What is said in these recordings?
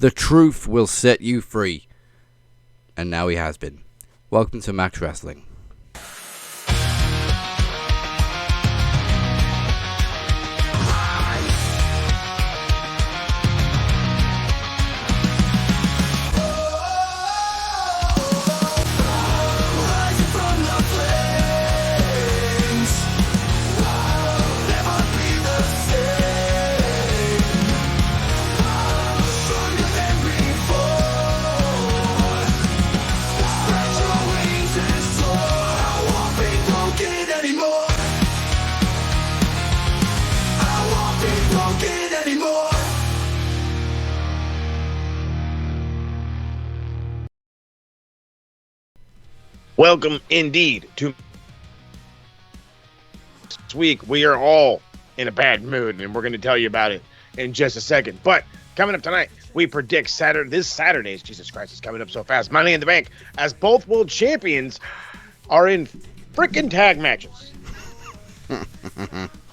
The truth will set you free. And now he has been. Welcome to Max Wrestling. Welcome indeed to this week. We are all in a bad mood, and we're going to tell you about it in just a second. But coming up tonight, we predict this Saturday's, Jesus Christ, it's coming up so fast, Money in the Bank, as both world champions are in freaking tag matches.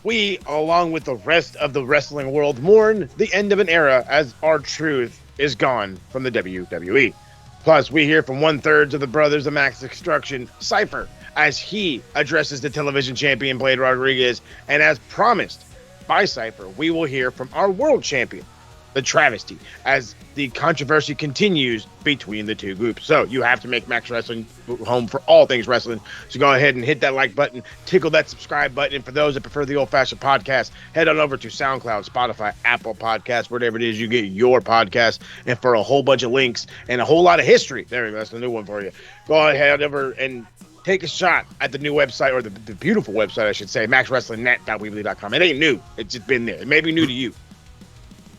We, along with the rest of the wrestling world, mourn the end of an era as R-Truth is gone from the WWE. Plus, we hear from one-third of the Brothers of Max Destruction, Cypher, as he addresses the television champion, Blade Rodriguez. And as promised by Cypher, we will hear from our world champion, the Travesty, as the controversy continues between the two groups. So you have to make Max Wrestling home for all things wrestling. So go ahead and hit that like button, tickle that subscribe button. And for those that prefer the old-fashioned podcast, head on over to SoundCloud, Spotify, Apple Podcasts, whatever it is you get your podcast. And for a whole bunch of links and a whole lot of history, there we go, that's the new one for you. Go ahead over and take a shot at the new website, or the beautiful website, I should say, maxwrestlingnet.weebly.com. It ain't new. It's just been there. It may be new to you.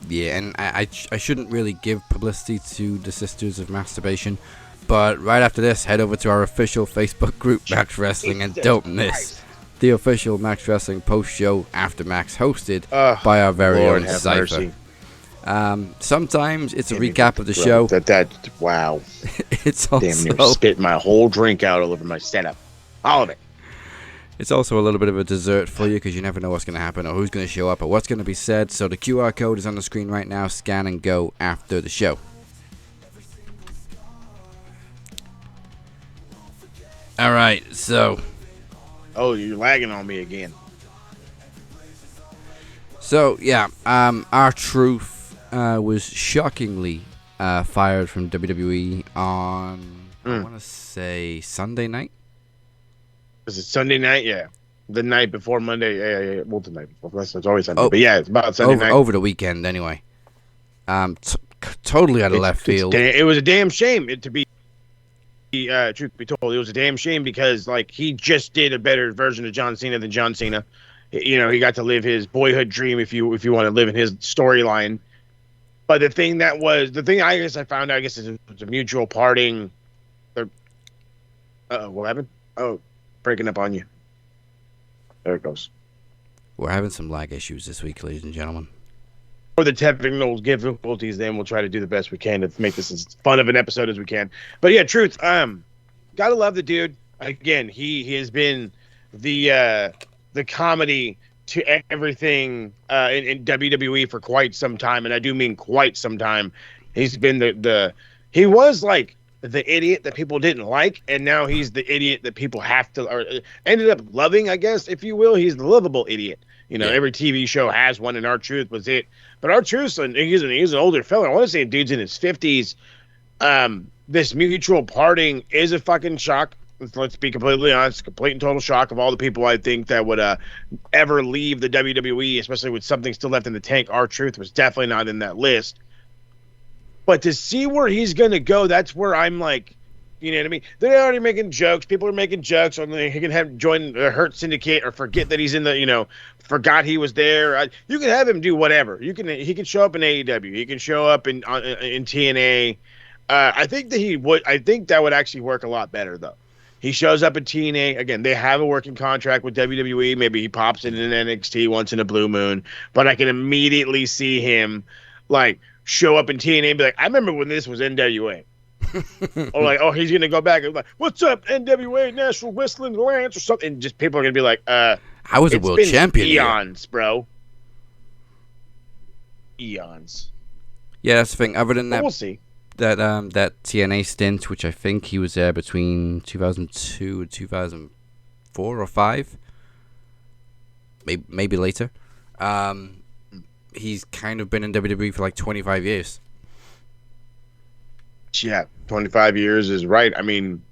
Yeah, and I shouldn't really give publicity to the Sisters of Masturbation, but right after this, head over to our official Facebook group, Max Wrestling, and don't miss the official Max Wrestling post-show after Max, hosted by our very own Cypher. Sometimes it's a recap of the show. Wow. It's also damn near spit my whole drink out all over my setup. All of it. It's also a little bit of a dessert for you because you never know what's going to happen or who's going to show up or what's going to be said. So the QR code is on the screen right now. Scan and go after the show. All right, so. Oh, you're lagging on me again. So, yeah, R-Truth was shockingly fired from WWE on, I want to say, Sunday night. Was it Sunday night? Yeah. The night before Monday. Yeah. Well, the night before. It's always Sunday. But yeah, it's about Sunday night. Over the weekend, anyway. Totally out of left field. It was a damn shame to be, truth be told. It was a damn shame because, like, he just did a better version of John Cena than John Cena. You know, he got to live his boyhood dream, if you want to live in his storyline. But the thing I guess I found out, is it's a mutual parting. What happened? Oh. Breaking up on you. There it goes. We're having some lag issues this week, ladies and gentlemen. For the technical difficulties, then we'll try to do the best we can to make this as fun of an episode as we can. But yeah, Truth, gotta love the dude. Again, he has been the comedy to everything in WWE for quite some time, and I do mean quite some time. He's been he was like the idiot that people didn't like, and now he's the idiot that people have to, or ended up loving, I guess, if you will. He's the lovable idiot. You know, every TV show has one, and R-Truth was it. But R-Truth, he's an older fella. I want to say dude's in his 50s. This mutual parting is a fucking shock. Let's be completely honest, complete and total shock of all the people I think that would ever leave the WWE, especially with something still left in the tank. R-Truth was definitely not in that list. But to see where he's going to go, that's where I'm like, you know what I mean? They're already making jokes. People are making jokes on he can have join the Hurt Syndicate or forget that he's in the, forgot he was there. You can have him do whatever. He can show up in AEW. He can show up in TNA. I think that would actually work a lot better, though. He shows up in TNA. Again, they have a working contract with WWE. Maybe he pops in an NXT once in a blue moon. But I can immediately see him, like, show up in TNA and be like, I remember when this was NWA. Or like, oh, he's going to go back and be like, what's up, NWA, National Wrestling Alliance, or something. And just people are going to be like, I was a world champion. Eons, bro. Eons. Yeah, that's the thing. Other than that, we'll see. That TNA stint, which I think he was there between 2002 and 2004 or 5, maybe later. He's kind of been in WWE for like 25 years. Yeah, 25 years is right. I mean,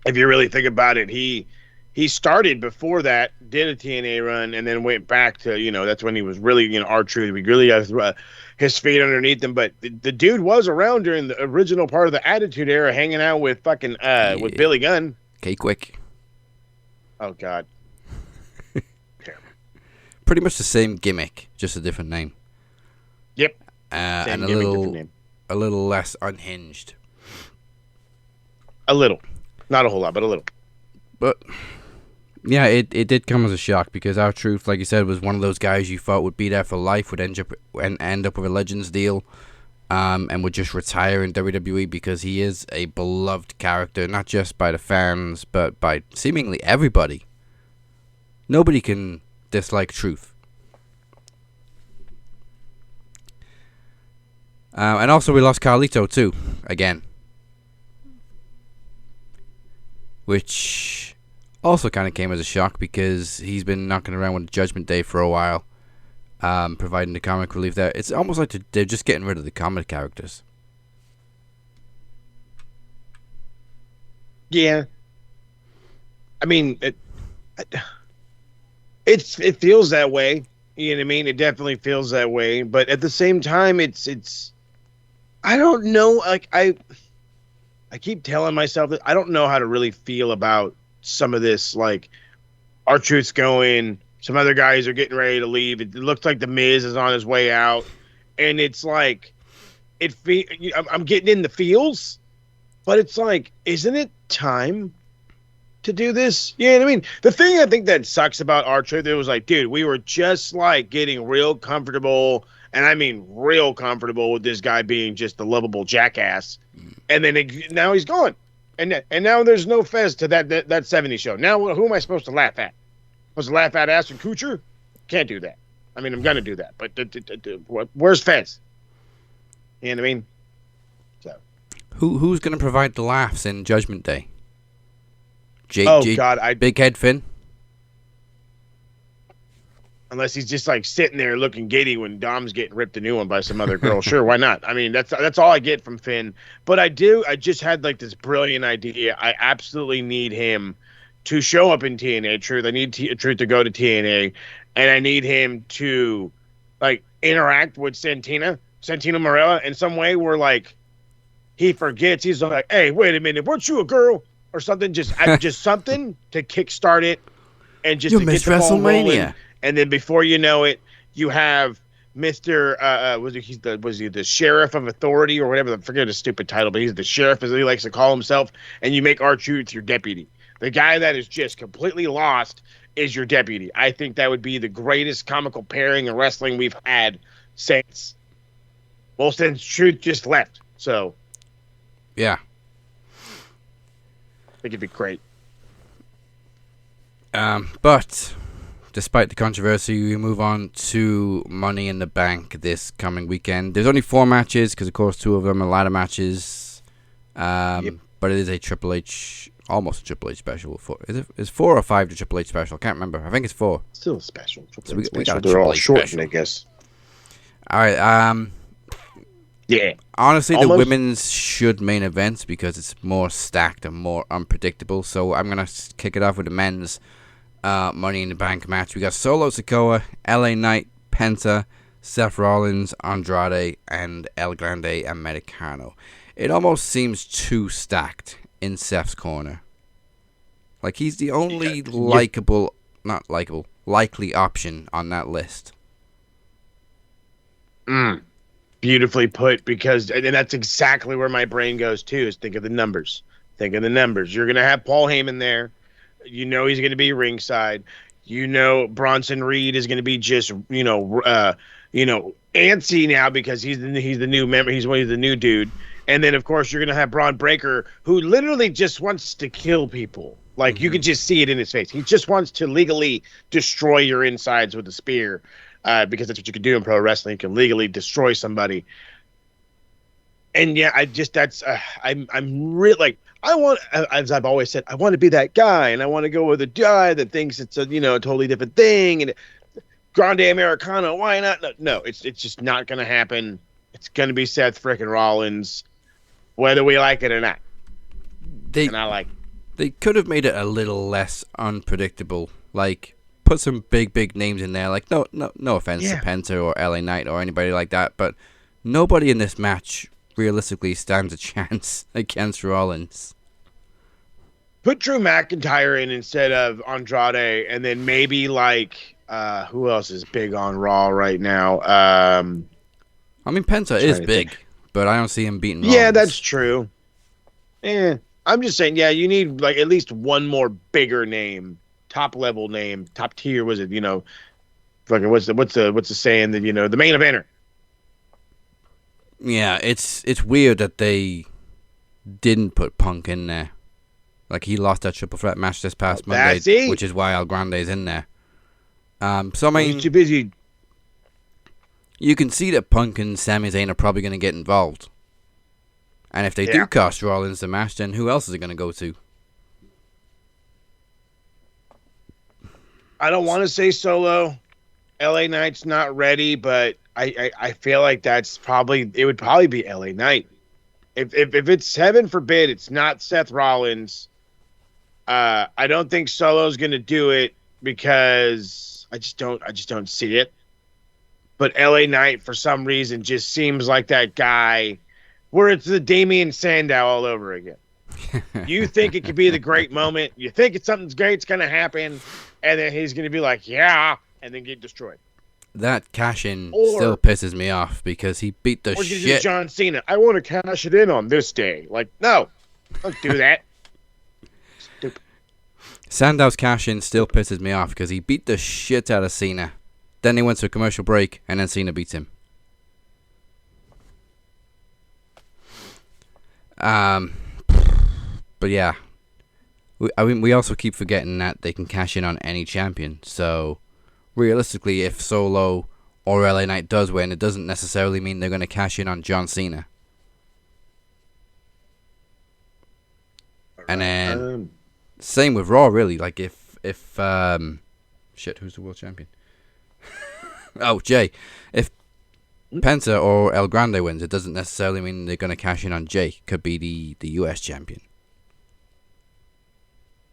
if you really think about it, he started before that, did a TNA run, and then went back to, that's when he was really, R-Truth. We really got his feet underneath him. But the dude was around during the original part of the Attitude Era, hanging out with fucking with Billy Gunn. K-Quick. Oh God. Pretty much the same gimmick, just a different name. Yep. And a little less unhinged. A little, not a whole lot, but a little. But yeah, it did come as a shock because R-Truth, like you said, was one of those guys you thought would be there for life, would end up with a Legends deal, and would just retire in WWE because he is a beloved character, not just by the fans, but by seemingly everybody. Nobody can dislike Truth. And also we lost Carlito too, again. Which also kind of came as a shock because he's been knocking around with Judgment Day for a while, providing the comic relief there. It's almost like they're just getting rid of the comic characters. Yeah. I mean, it feels that way. You know what I mean? It definitely feels that way. But at the same time, it's I don't know. Like I keep telling myself that I don't know how to really feel about some of this. Like R-Truth's going, some other guys are getting ready to leave. It looks like the Miz is on his way out, and it's like I'm getting in the feels, but it's like, isn't it time to do this? You know what I mean? The thing I think that sucks about R-Truth, it was like, dude, we were just like getting real comfortable, and I mean real comfortable with this guy being just a lovable jackass, and then now he's gone, and now there's no Fez to that 70s show. Now who am I supposed to laugh at? Supposed to laugh at Ashton Kutcher? Can't do that. I mean, I'm gonna do that, but where's Fez? You know what I mean? So who's gonna provide the laughs in Judgment Day? God, Big Head Finn. Unless he's just like sitting there looking giddy when Dom's getting ripped a new one by some other girl. Sure, why not? I mean, that's all I get from Finn. But I just had like this brilliant idea. I absolutely need him to show up in TNA. Truth. I need Truth to go to TNA, and I need him to like interact with Santino Marella in some way where like he forgets. He's like, hey, wait a minute, weren't you a girl? Or something, just something to kickstart it, and just you to missed get the ball WrestleMania. rolling. And then before you know it, you have Mr. Was he the sheriff of authority or whatever? I forget his stupid title, but he's the sheriff, as he likes to call himself. And you make R-Truth your deputy. The guy that is just completely lost is your deputy. I think that would be the greatest comical pairing in wrestling we've had since Truth just left. So, yeah. I think it'd be great. But despite the controversy, we move on to Money in the Bank this coming weekend. There's only 4 matches because, of course, 2 of them are ladder matches. Yep. But it is a Triple H, almost a Triple H special. Is 4 or 5 the Triple H special? I can't remember. I think it's 4. Still a special. So we got a They're all H shortened, special. I guess. All right. Yeah. Honestly, Almost. the women's should main event because it's more stacked and more unpredictable. So I'm going to kick it off with the men's Money in the Bank match. We got Solo Sikoa, LA Knight, Penta, Seth Rollins, Andrade, and El Grande Americano. It almost seems too stacked in Seth's corner. Like, he's the only likely option on that list. Beautifully put, because and that's exactly where my brain goes too, is think of the numbers. You're going to have Paul Heyman there. You know he's going to be ringside. You know Bronson Reed is going to be just, antsy now because he's the new member. He's the new dude. And then, of course, you're going to have Braun Breaker, who literally just wants to kill people. Like, you can just see it in his face. He just wants to legally destroy your insides with a spear. Because that's what you can do in pro wrestling. You can legally destroy somebody. And yeah, I just that's I'm really like I want, as I've always said, I want to be that guy, and I want to go with a guy that thinks it's a a totally different thing, and Grande Americano. Why not? No, it's just not gonna happen. It's gonna be Seth freaking Rollins, whether we like it or not. They And I like it. they could have made it a little less unpredictable. Like put some big names in there. Like no offense to Penta or LA Knight or anybody like that, but nobody in this match realistically stands a chance against Rollins. Put Drew McIntyre in instead of Andrade, and then maybe like who else is big on Raw right now? I mean, Penta is big, but I don't see him beating Rollins. Yeah, that's true. I'm just saying, yeah, you need like at least one more bigger name, top level name, top tier. Was it fucking what's the saying that the main eventer? Yeah, it's weird that they didn't put Punk in there. Like he lost that triple threat match this past Monday, which is why El Grande's in there. So I mean, he's too busy. You can see that Punk and Sami Zayn are probably going to get involved. And if they do cost Rollins the match, then who else is it going to go to? I don't want to say Solo. LA Knight's not ready, but I feel like it would probably be LA Knight. If it's heaven forbid it's not Seth Rollins, I don't think Solo's going to do it because I just don't see it. But LA Knight for some reason just seems like that guy where it's the Damian Sandow all over again. You think it could be the great moment, you think something's great's going to happen, and then he's going to be like, yeah, and then get destroyed. That cash-in still pisses me off because he beat the shit. John Cena, I want to cash it in on this day. Like, no, don't do that. Stupid. Sandow's cash-in still pisses me off because he beat the shit out of Cena. Then they went to a commercial break, and then Cena beats him. But yeah, we also keep forgetting that they can cash in on any champion. So realistically, if Solo or LA Knight does win, it doesn't necessarily mean they're going to cash in on John Cena. And then same with Raw, really. Like if shit, who's the world champion? Oh, Jay. If Penta or El Grande wins, it doesn't necessarily mean they're going to cash in on Jay. Could be the US champion.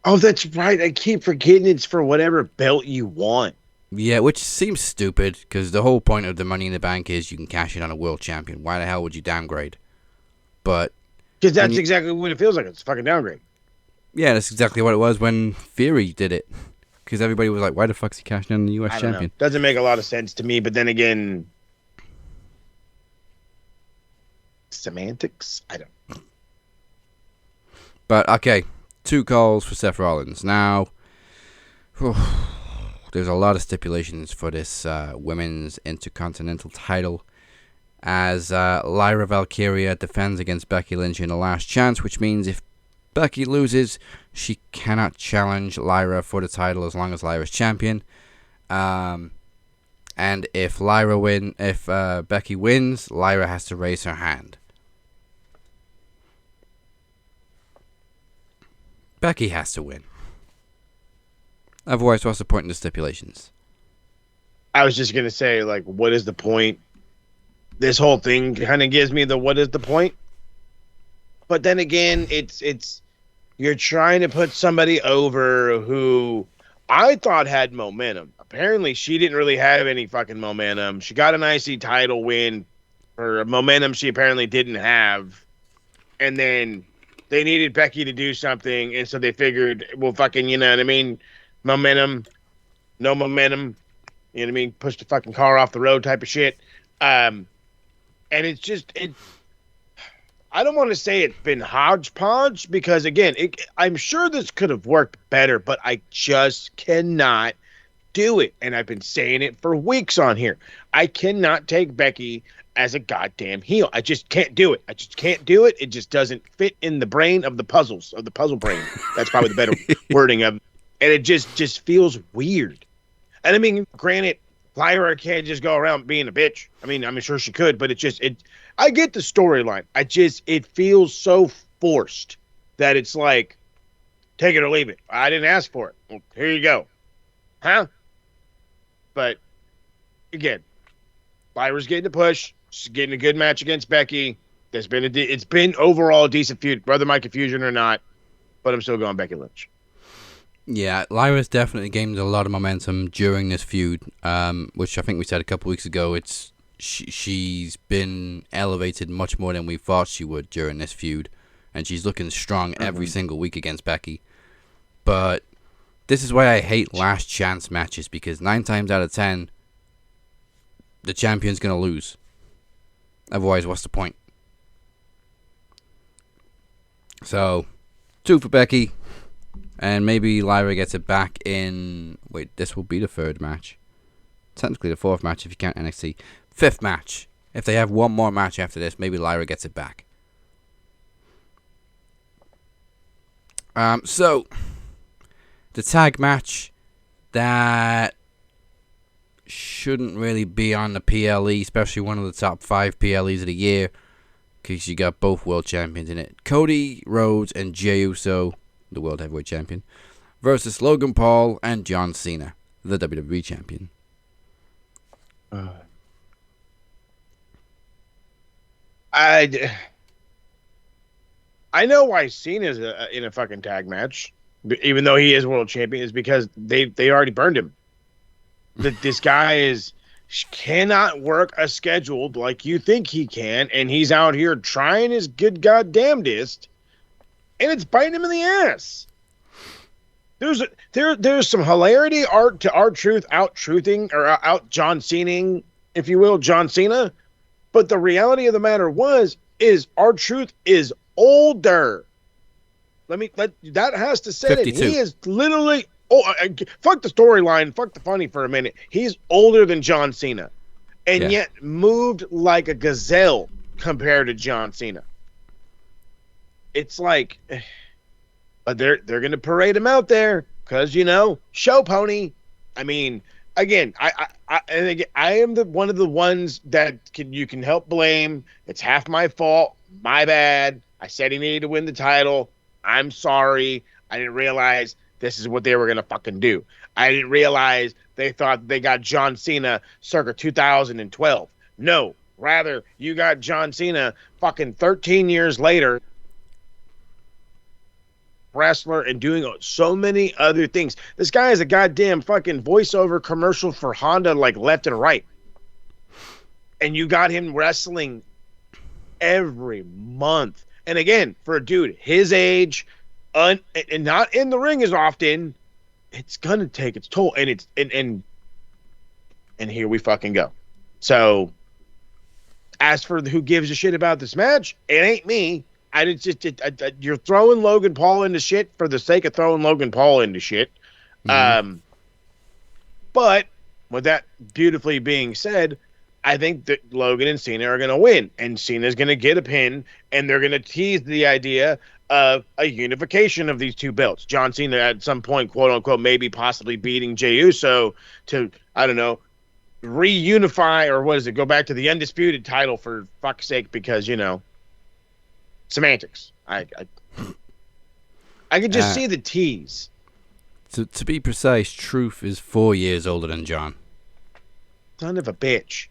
Oh, that's right. I keep forgetting it's for whatever belt you want. Yeah, which seems stupid because the whole point of the Money in the Bank is you can cash in on a world champion. Why the hell would you downgrade? But because that's exactly what it feels like. It's a fucking downgrade. Yeah, that's exactly what it was when Fury did it. Because everybody was like, why the fuck's he cashing in on the US champion? Know. Doesn't make a lot of sense to me, but then again, semantics? I don't. But, okay, 2 calls for Seth Rollins. Now, there's a lot of stipulations for this women's intercontinental title. As Lyra Valkyria defends against Becky Lynch in a last chance, which means if Becky loses, she cannot challenge Lyra for the title as long as Lyra's champion. And if Becky wins, Lyra has to raise her hand. Becky has to win. Otherwise, what's the point in the stipulations? I was just gonna say, like, what is the point? This whole thing kind of gives me the what is the point? But then again, it's you're trying to put somebody over who I thought had momentum. Apparently, she didn't really have any fucking momentum. She got an IC title win for a momentum she apparently didn't have. And then they needed Becky to do something, and so they figured, well, fucking, you know what I mean? Momentum, no momentum, you know what I mean? Push the fucking car off the road type of shit. And it's just, I don't want to say it's been hodgepodge because, again, I'm sure this could have worked better, but I just cannot do it. And I've been saying it for weeks on here. I cannot take Becky as a goddamn heel. I just can't do it. I just can't do it. It just doesn't fit in the brain of the puzzle brain. That's probably the better wording of it. And it just feels weird. And I mean, granted, Lyra can't just go around being a bitch. I mean, I'm sure she could, but I get the storyline. It feels so forced that it's like, take it or leave it. I didn't ask for it. Well, here you go. Huh? But again, Lyra's getting the push. She's getting a good match against Becky. It's been overall a decent feud, whether my confusion or not. But I'm still going Becky Lynch. Yeah, Lyra's definitely gained a lot of momentum during this feud, which I think we said a couple weeks ago. She's been elevated much more than we thought she would during this feud, and she's looking strong every single week against Becky. But this is why I hate last chance matches, because 9 times out of 10, the champion's going to lose. Otherwise, what's the point? So, 2 for Becky, and maybe Lyra gets it back in... Wait, this will be the 3rd match. Technically the 4th match if you count NXT. 5th match. If they have one more match after this, maybe Lyra gets it back. So, the tag match that shouldn't really be on the PLE, especially one of the top 5 PLEs of the year, because you got both world champions in it. Cody Rhodes and Jey Uso, the world heavyweight champion, versus Logan Paul and John Cena, the WWE champion. I know why Cena's in a fucking tag match, even though he is world champion, is because they already burned him. That this guy cannot work a schedule like you think he can, and he's out here trying his good goddamnedest, and it's biting him in the ass. There's some hilarity to R-Truth out-truthing or out John Cena, if you will, John Cena. But the reality of the matter is R-Truth is older. That has to say it. He is literally fuck the storyline, fuck the funny for a minute. He's older than John Cena, and yet moved like a gazelle compared to John Cena. It's like, but they're gonna parade him out there because show pony. I mean, again, I am one of the ones that you can help blame. It's half my fault, my bad. I said he needed to win the title. I'm sorry. I didn't realize this is what they were gonna fucking do. I didn't realize they thought they got John Cena circa 2012. No, rather you got John Cena fucking 13 years later, wrestler and doing so many other things. This guy is a goddamn fucking voiceover commercial for Honda, like left and right. And you got him wrestling every month. And again, for a dude his age, and not in the ring as often, it's gonna take its toll. And and here we fucking go. So, as for who gives a shit about this match, it ain't me. You're throwing Logan Paul into shit for the sake of throwing Logan Paul into shit. But with that beautifully being said, I think that Logan and Cena are going to win, and Cena's going to get a pin, and they're going to tease the idea of a unification of these two belts. John Cena at some point, quote unquote, maybe possibly beating Jey Uso to, I don't know, reunify, or what is it? Go back to the undisputed title for fuck's sake, because semantics. I could just see the tease. To be precise, Truth is 4 years older than John. Son of a bitch.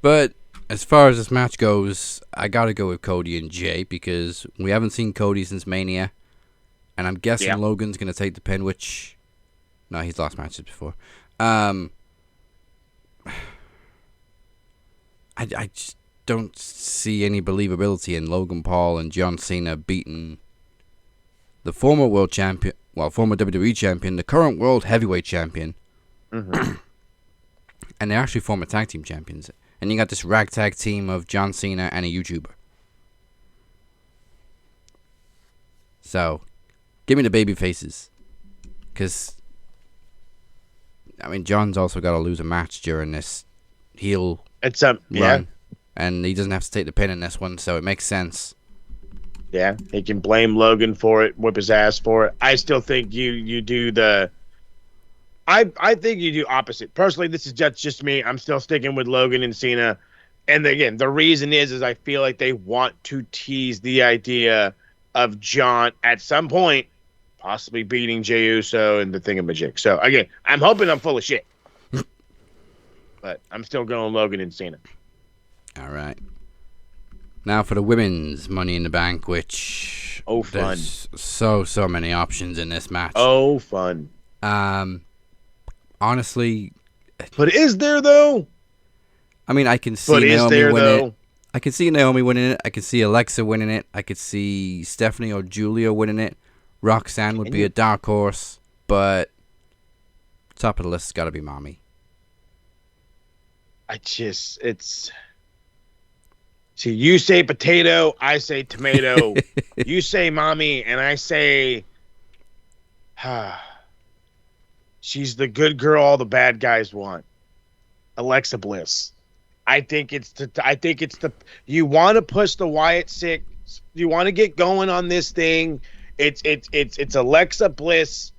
But as far as this match goes, I gotta go with Cody and Jey, because we haven't seen Cody since Mania, and I'm guessing Logan's gonna take the pin, which... No, he's lost matches before. I just don't see any believability in Logan Paul and John Cena beating the former world champion, former WWE champion, the current world heavyweight champion, and they're actually former tag team champions. And you got this ragtag team of John Cena and a YouTuber. So, give me the baby faces, because John's also got to lose a match during this heel run. And he doesn't have to take the pin in this one, so it makes sense. Yeah, he can blame Logan for it, whip his ass for it. I still think you do the... I think you do opposite. Personally, this is just me. I'm still sticking with Logan and Cena. And again, the reason is I feel like they want to tease the idea of John at some point possibly beating Jey Uso and the thingamajig. So again, I'm hoping I'm full of shit. But I'm still going Logan and Cena. All right. Now for the women's Money in the Bank, which fun. There's so many options in this match. Fun. Honestly, but is there though? I mean, I can see Naomi winning it. I can see Naomi winning it. I can see Alexa winning it. I could see Stephanie or Julia winning it. Roxanne would be a dark horse, but top of the list has got to be Mommy. See, you say potato, I say tomato. You say Mommy, and I say, she's the good girl all the bad guys want. Alexa Bliss. I think it's the you want to push the Wyatt Six. You want to get going on this thing. It's Alexa Bliss.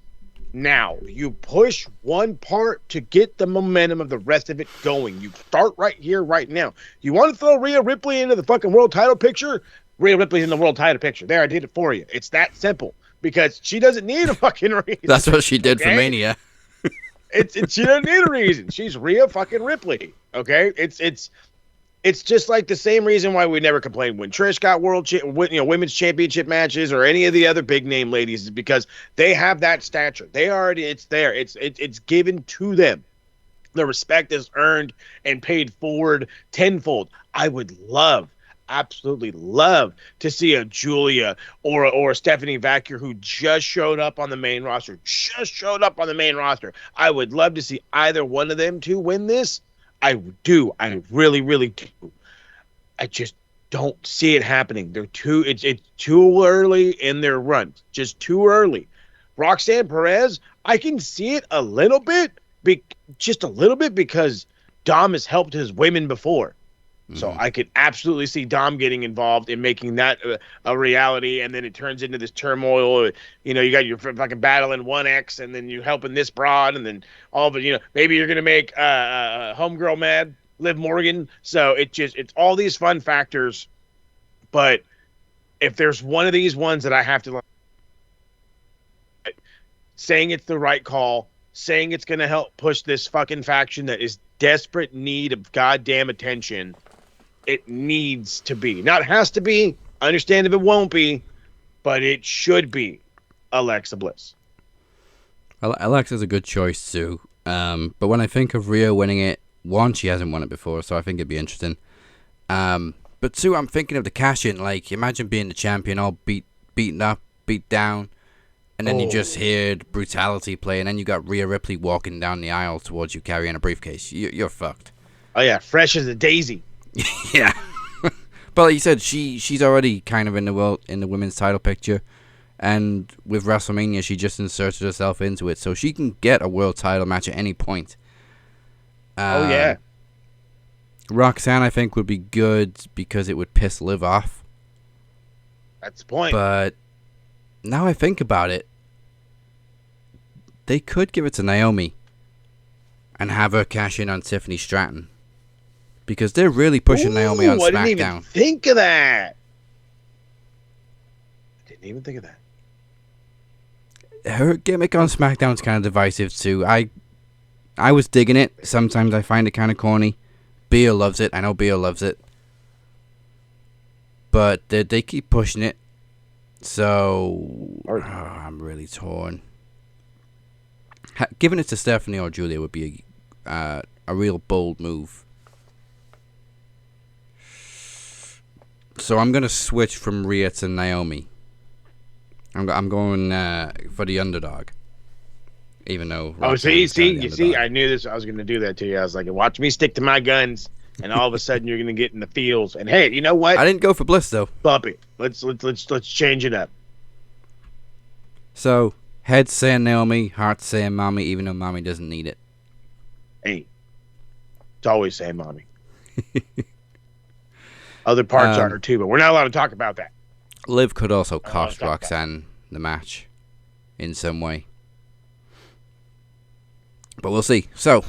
Now you push one part to get the momentum of the rest of it going. You start right here, right now. You want to throw Rhea Ripley into the fucking world title picture? Rhea Ripley's in the world title picture. There, I did it for you. It's that simple because she doesn't need a fucking reason. That's what she did for Mania. She doesn't need a reason. She's Rhea fucking Ripley. Okay, it's just like the same reason why we never complained when Trish got women's championship matches or any of the other big name ladies is because they have that stature. It's there. It's given to them. The respect is earned and paid forward tenfold. I would absolutely love to see a Julia or a Stephanie Vacur who just showed up on the main roster. I would love to see either one of them two win this. I do. I really, really do. I just don't see it happening. It's too early in their run. Just too early. Roxanne Perez, I can see it a little bit, just a little bit because Dom has helped his women before. So I could absolutely see Dom getting involved in making that a reality, and then it turns into this turmoil. You got your fucking battling 1X, and then you helping this broad, and then all of it. Maybe you're gonna make homegirl mad, Liv Morgan. So it's all these fun factors. But if there's one of these ones that I have to saying it's the right call, saying it's gonna help push this fucking faction that is desperate need of goddamn attention. It needs to be. Not has to be. I understand if it won't be, but it should be Alexa Bliss. Well, Alexa's a good choice too. But when I think of Rhea winning it, one, she hasn't won it before, so I think it'd be interesting. But two, I'm thinking of the cash-in. Like, imagine being the champion, all beaten up, beat down, and then you just heard brutality play, and then you got Rhea Ripley walking down the aisle towards you carrying a briefcase. You're fucked. Oh yeah, fresh as a daisy. Yeah. But like you said, she's already kind of in the women's title picture, and with WrestleMania she just inserted herself into it, so she can get a world title match at any point. Yeah. Roxanne I think would be good because it would piss Liv off. That's the point. But now I think about it, they could give it to Naomi and have her cash in on Tiffany Stratton. Because they're really pushing Naomi on SmackDown. I didn't even think of that. Her gimmick on SmackDown is kind of divisive too. I was digging it. Sometimes I find it kind of corny. Bea loves it. I know Bea loves it. But they keep pushing it. So I'm really torn. Giving it to Stephanie or Julia would be a real bold move. So I'm going to switch from Rhea to Naomi. I'm going for the underdog. Even though... see, I knew this. I was going to do that to you. I was like, watch me stick to my guns, and all of a sudden you're going to get in the feels. And hey, you know what? I didn't go for Bliss, though. Bumpy. Let's change it up. So, head saying Naomi, heart saying Mommy, even though Mommy doesn't need it. Hey. It's always saying Mommy. Other parts are her too, but we're not allowed to talk about that. Liv could also cost Roxanne the match in some way. But we'll see. So,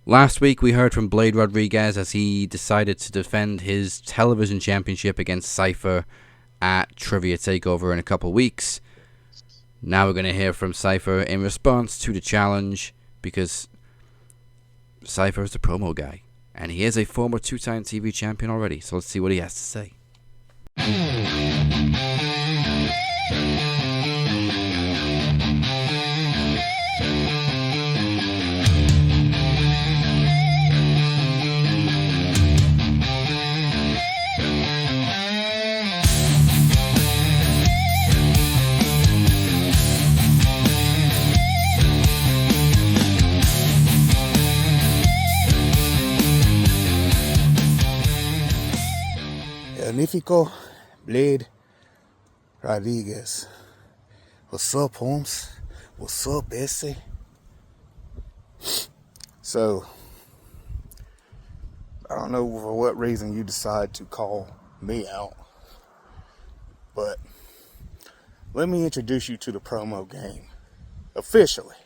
Last week we heard from Blade Rodriguez as he decided to defend his television championship against Cypher at Trivia Takeover in a couple weeks. Now we're going to hear from Cypher in response to the challenge, because Cypher is the promo guy, and he is a former 2-time TV champion already, so let's see what he has to say. Magnifico Blade Rodriguez. What's up, Holmes? What's up, Essie? So, I don't know for what reason you decide to call me out, but let me introduce you to the promo game officially.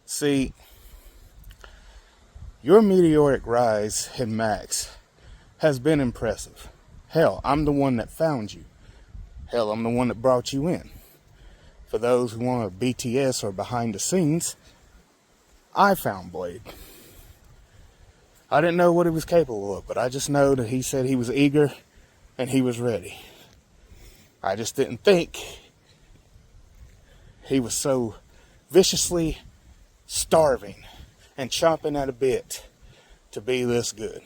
See, your meteoric rise in Max has been impressive. Hell, I'm the one that found you. Hell, I'm the one that brought you in. For those who want a BTS or behind the scenes, I found Blade. I didn't know what he was capable of, but I just know that he said he was eager and he was ready. I just didn't think he was so viciously starving and chomping at a bit to be this good.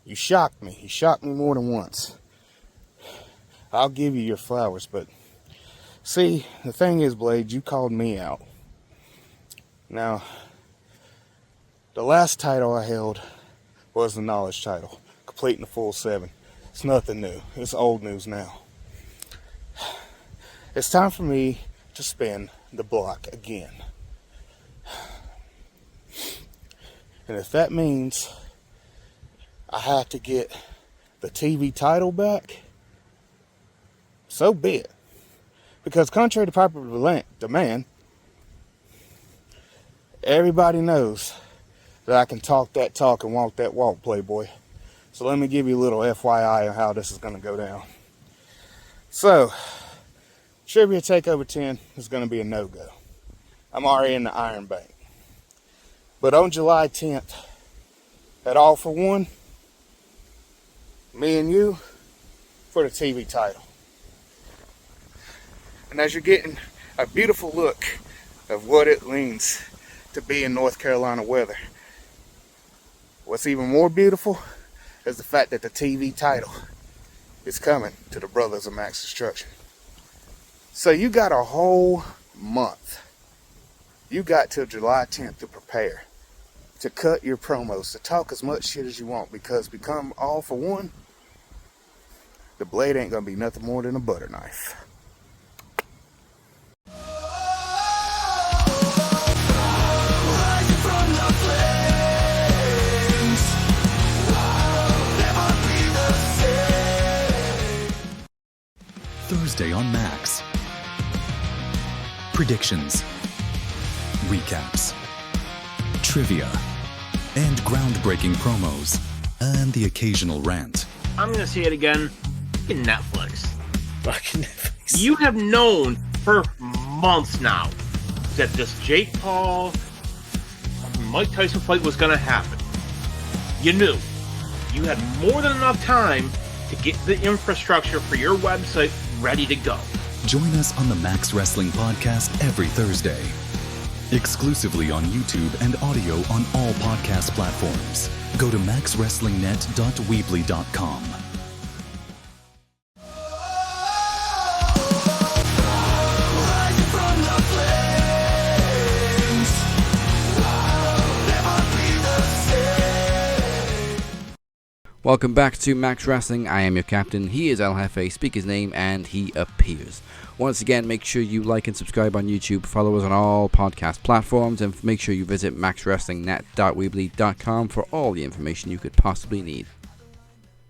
You shocked me. You shocked me more than once. I'll give you your flowers, but see, the thing is, Blade, you called me out. Now, the last title I held was the knowledge title, completing the full 7. It's nothing new. It's old news now. It's time for me to spin the block again. And if that means I have to get the TV title back, so be it. Because contrary to popular demand, everybody knows that I can talk that talk and walk that walk, Playboy. So let me give you a little FYI on how this is going to go down. So, Trivia Takeover 10 is going to be a no-go. I'm already in the Iron Bank. But on July 10th, at All For One, me and you for the TV title. And as you're getting a beautiful look of what it means to be in North Carolina weather, what's even more beautiful is the fact that the TV title is coming to the Brothers of Max Destruction. So you got a whole month. You got till July 10th to prepare, to cut your promos, to talk as much shit as you want, because become All For One, the blade ain't gonna be nothing more than a butter knife. Thursday on Max. Predictions, recaps, trivia, and groundbreaking promos, and the occasional rant. I'm gonna say it again. Fucking Netflix. Fucking Netflix. You have known for months now that this Jake Paul, Mike Tyson fight was gonna happen. You knew. You had more than enough time to get the infrastructure for your website ready to go. Join us on the Max Wrestling Podcast every Thursday. Exclusively on YouTube and audio on all podcast platforms. Go to maxwrestlingnet.weebly.com. Welcome back to Max Wrestling. I am your captain. He is El Jefe. Speak his name and he appears. Once again, make sure you like and subscribe on YouTube. Follow us on all podcast platforms. And make sure you visit maxwrestlingnet.weebly.com for all the information you could possibly need.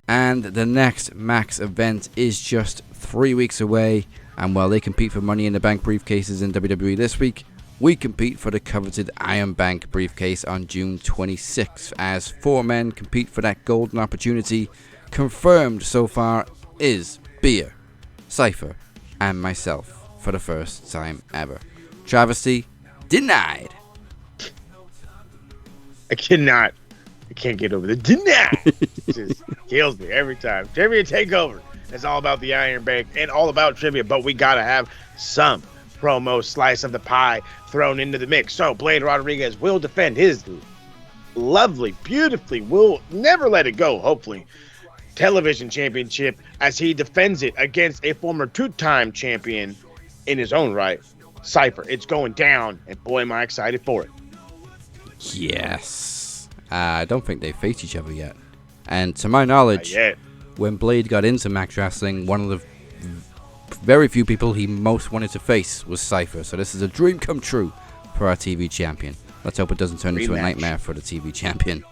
And the next Max event is just 3 weeks away. And while they compete for Money in the Bank briefcases in WWE this week, we compete for the coveted Iron Bank briefcase on June 26th, as 4 men compete for that golden opportunity. Confirmed so far is Beer, Cypher, and myself for the first time ever. Travesty denied. I can't get over the deny. It just kills me every time. Trivia Takeover. It's all about the Iron Bank and all about trivia, but we gotta have some promo slice of the pie thrown into the mix. So Blade Rodriguez will defend his lovely, beautifully, will never let it go, hopefully, television championship as he defends it against a former 2-time champion in his own right, Cypher. It's going down, and boy, am I excited for it. Yes. I don't think they faced each other yet. And to my knowledge, when Blade got into Max Wrestling, one of the very few people he most wanted to face was Cypher. So this is a dream come true for our TV champion. Let's hope it doesn't turn into a nightmare for the TV champion.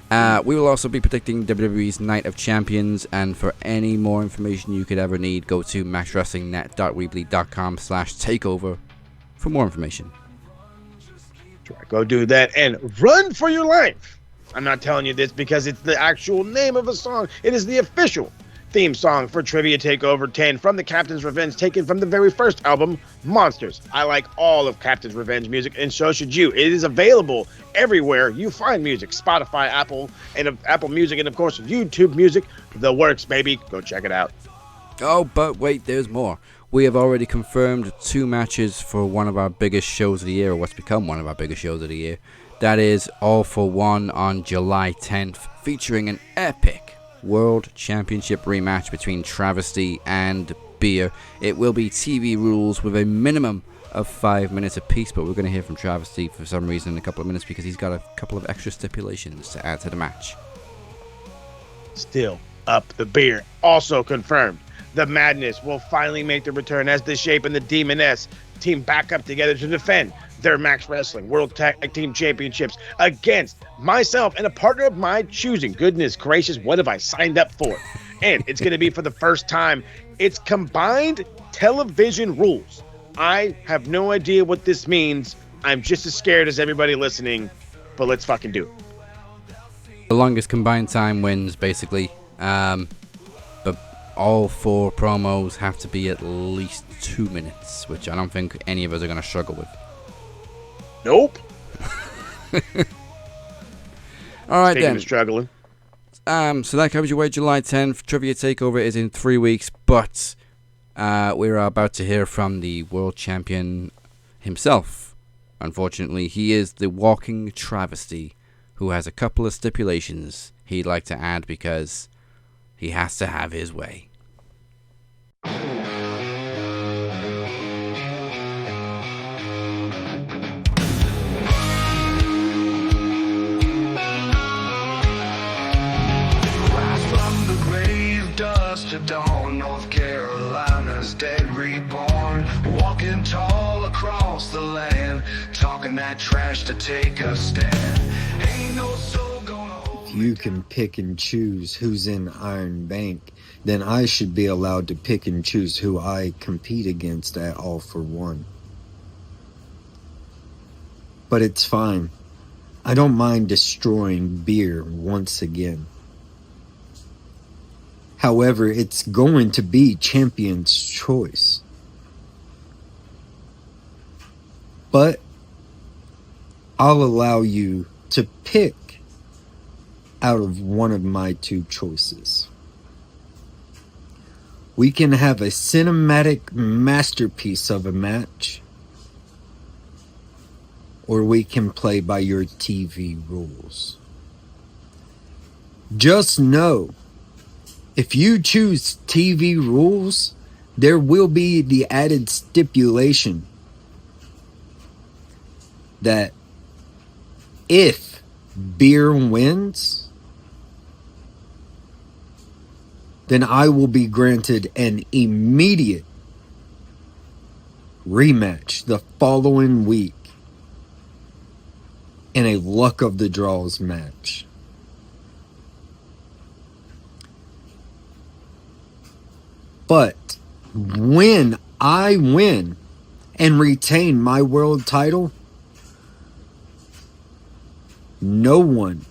We will also be predicting WWE's Night of Champions, and for any more information you could ever need, go to maxwrestlingnet.weebly.com/takeover for more information. Go do that and run for your life. I'm not telling you this because it's the actual name of a song. It is the official theme song for Trivia Takeover 10 from the Captain's Revenge, taken from the very first album, Monsters. I like all of Captain's Revenge music, and so should you. It is available everywhere you find music. Spotify, Apple Music, and of course YouTube Music. The works, baby. Go check it out. Oh, but wait, there's more. We have already confirmed 2 matches for one of our biggest shows of the year, or what's become one of our biggest shows of the year. That is All for One on July 10th, featuring an epic World Championship rematch between Travesty and Beer. It will be TV rules with a minimum of 5 minutes apiece, but we're going to hear from Travesty for some reason in a couple of minutes because he's got a couple of extra stipulations to add to the match. Still up the beer. Also confirmed, the Madness will finally make their return as the Shape and the Demoness team back up together to defend their Max Wrestling World Tag Team Championships against myself and a partner of my choosing. Goodness gracious, what have I signed up for? And it's going to be for the first time. It's combined television rules. I have no idea what this means. I'm just as scared as everybody listening, but let's fucking do it. The longest combined time wins, basically. But all 4 promos have to be at least 2 minutes, which I don't think any of us are going to struggle with. Nope. All right, then. Struggling. So that covers your way. July 10th. Trivia Takeover is in 3 weeks, but we're about to hear from the world champion himself. Unfortunately, he is the walking travesty who has a couple of stipulations he'd like to add because he has to have his way. To dawn, North Carolina's dead reborn, walking tall across the land, talking that trash to take a stand. Ain't no soul gonna hold. If you can pick and choose who's in Iron Bank, then I should be allowed to pick and choose who I compete against at All for One. But it's fine. I don't mind destroying Beer once again. However, it's going to be champion's choice. But I'll allow you to pick out of one of my 2 choices. We can have a cinematic masterpiece of a match, or we can play by your TV rules. Just know, if you choose TV rules, there will be the added stipulation that if Beer wins, then I will be granted an immediate rematch the following week in a luck of the draws match. But when I win and retain my world title, no one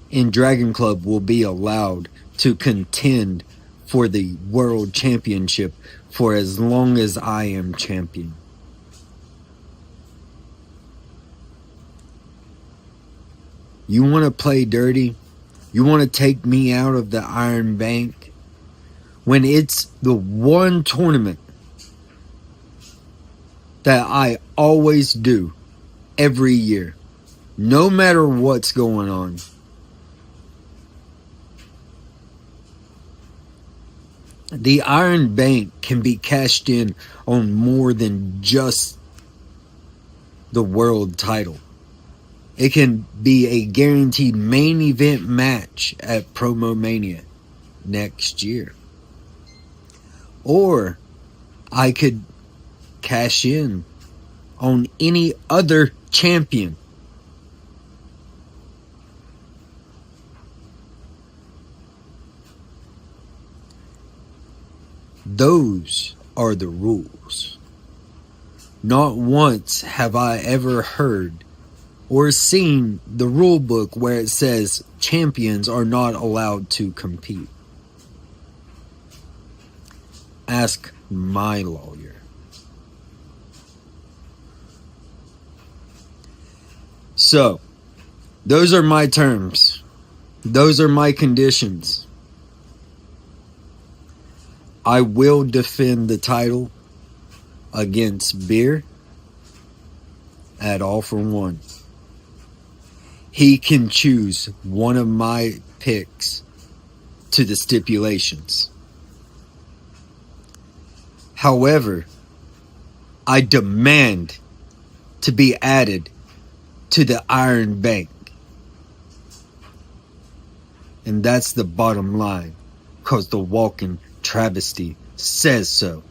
in Dragon Club will be allowed to contend for the world championship for as long as I am champion. You want to play dirty? You want to take me out of the Iron Bank? When it's the one tournament that I always do every year, no matter what's going on. The Iron Bank can be cashed in on more than just the world title. It can be a guaranteed main event match at Promo Mania next year. Or I could cash in on any other champion. Those are the rules. Not once have I ever heard or seen the rule book where it says champions are not allowed to compete. Ask my lawyer. So, those are my terms. Those are my conditions. I will defend the title against Beer at All for One. He can choose one of my picks to the stipulations. However, I demand to be added to the Iron Bank. And that's the bottom line, because the walking travesty says so.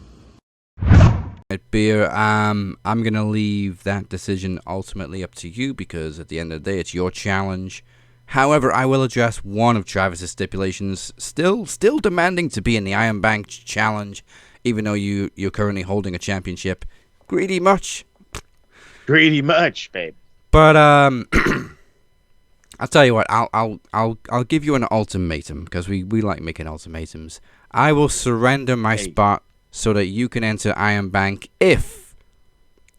Beer, I'm gonna leave that decision ultimately up to you, because at the end of the day it's your challenge. However, I will address one of Travis's stipulations, still demanding to be in the Iron Bank challenge, even though you're currently holding a championship. Greedy much? Greedy much, babe. But I'll tell you what, I'll give you an ultimatum, because we like making ultimatums. I will surrender my spot so that you can enter Iron Bank if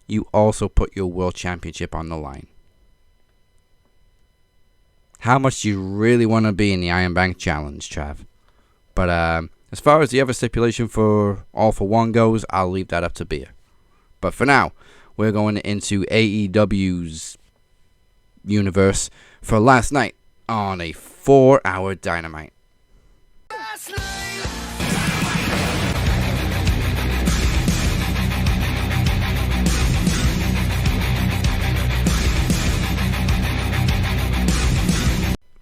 you also put your world championship on the line. How much do you really want to be in the Iron Bank challenge, Trav? But as far as the other stipulation for All for One goes, I'll leave that up to Beer. But for now, we're going into AEW's universe for last night on a 4-hour Dynamite.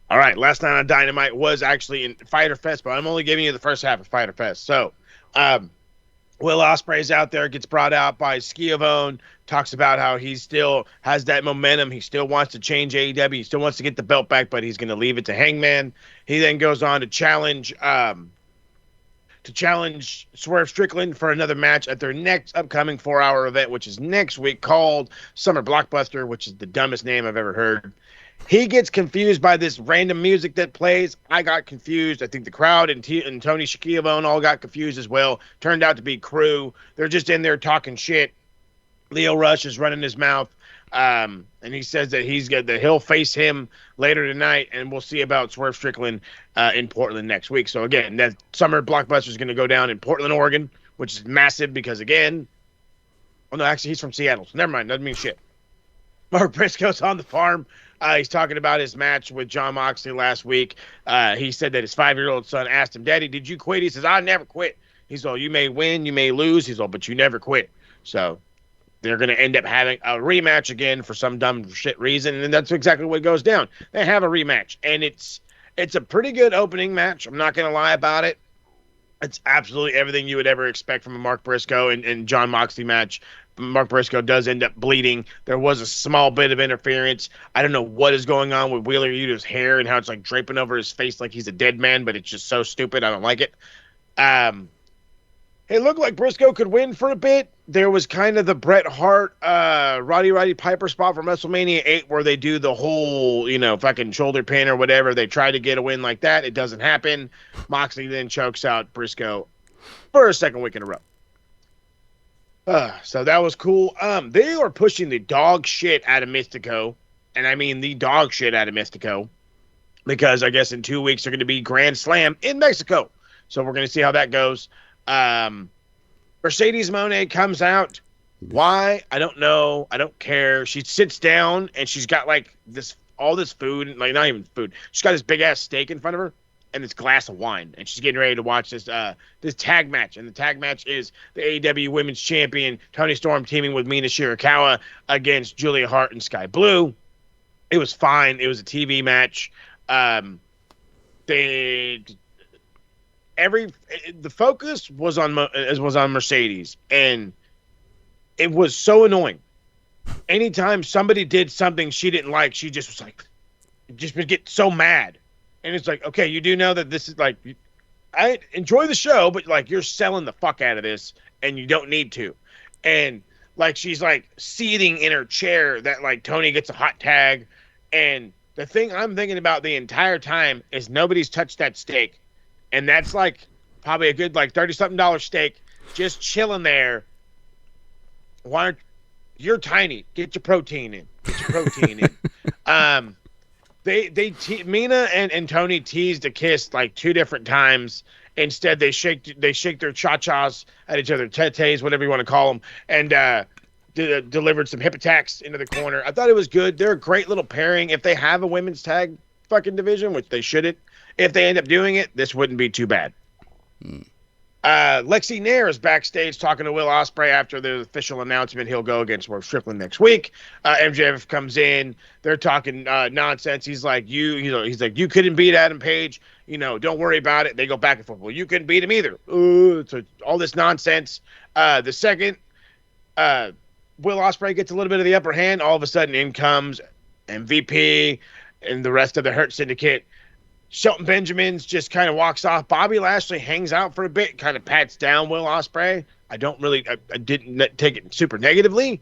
All right, last night on Dynamite was actually in Fyter Fest, but I'm only giving you the first half of Fyter Fest. So, Will Ospreay's out there, gets brought out by Schiavone, talks about how he still has that momentum. He still wants to change AEW. He still wants to get the belt back, but he's going to leave it to Hangman. He then goes on to challenge Swerve Strickland for another match at their next upcoming 4-hour event, which is next week, called Summer Blockbuster, which is the dumbest name I've ever heard. He gets confused by this random music that plays. I got confused. I think the crowd and Tony Schiavone all got confused as well. Turned out to be crew. They're just in there talking shit. Leo Rush is running his mouth. And he says that he'll face him later tonight, and we'll see about Swerve Strickland in Portland next week. So again, that Summer Blockbuster is going to go down in Portland, Oregon, which is massive because again, oh no, actually he's from Seattle, so never mind, doesn't mean shit. Mark Briscoe's on the farm. He's talking about his match with Jon Moxley last week. He said that his 5-year-old son asked him, "Daddy, did you quit?" He says, "I never quit." He's all, "You may win, you may lose." He's all, "But you never quit." So they're going to end up having a rematch again for some dumb shit reason, and that's exactly what goes down. They have a rematch, and it's a pretty good opening match. I'm not going to lie about it. It's absolutely everything you would ever expect from a Mark Briscoe and Jon Moxley match. Mark Briscoe does end up bleeding. There was a small bit of interference. I don't know what is going on with Wheeler Yuta's hair and how it's like draping over his face like he's a dead man, but it's just so stupid. I don't like it. It looked like Briscoe could win for a bit, there was kind of the Bret Hart, Roddy Piper spot from WrestleMania 8 where they do the whole, fucking shoulder pin or whatever. They try to get a win like that. It doesn't happen. Moxley then chokes out Briscoe for a second week in a row. So that was cool. They are pushing the dog shit out of Mystico. And I mean the dog shit out of Mystico. Because I guess in 2 weeks they're going to be Grand Slam in Mexico. So we're going to see how that goes. Mercedes Moné comes out. Why? I don't know. I don't care. She sits down and she's got like all this food, like not even food. She's got this big ass steak in front of her and this glass of wine, and she's getting ready to watch this tag match. And the tag match is the AEW Women's Champion Toni Storm teaming with Mina Shirakawa against Julia Hart and Sky Blue. It was fine. It was a TV match. The focus was on Mercedes, and it was so annoying. Anytime somebody did something she didn't like, she just was like, just would get so mad. And it's like, okay, you do know that this is like, I enjoy the show, but like you're selling the fuck out of this, and you don't need to. And like she's like seething in her chair that like Tony gets a hot tag, and the thing I'm thinking about the entire time is nobody's touched that steak. And that's like probably a good like $30-something steak just chilling there. You're tiny. Get your protein in. Mina and Tony teased a kiss like 2 different times. Instead, they shake their cha-chas at each other, tetes, whatever you want to call them, and delivered some hip attacks into the corner. I thought it was good. They're a great little pairing. If they have a women's tag fucking division, which they shouldn't, if they end up doing it, this wouldn't be too bad. Lexi Nair is backstage talking to Will Ospreay after the official announcement he'll go against Swerve Strickland next week. MJF comes in. They're talking nonsense. He's like, you couldn't beat Adam Page. Don't worry about it. They go back and forth. Well, you couldn't beat him either. So all this nonsense. The second Will Ospreay gets a little bit of the upper hand, all of a sudden in comes MVP and the rest of the Hurt Syndicate. Shelton Benjamin's just kind of walks off. Bobby Lashley hangs out for a bit, kind of pats down Will Ospreay. I didn't take it super negatively.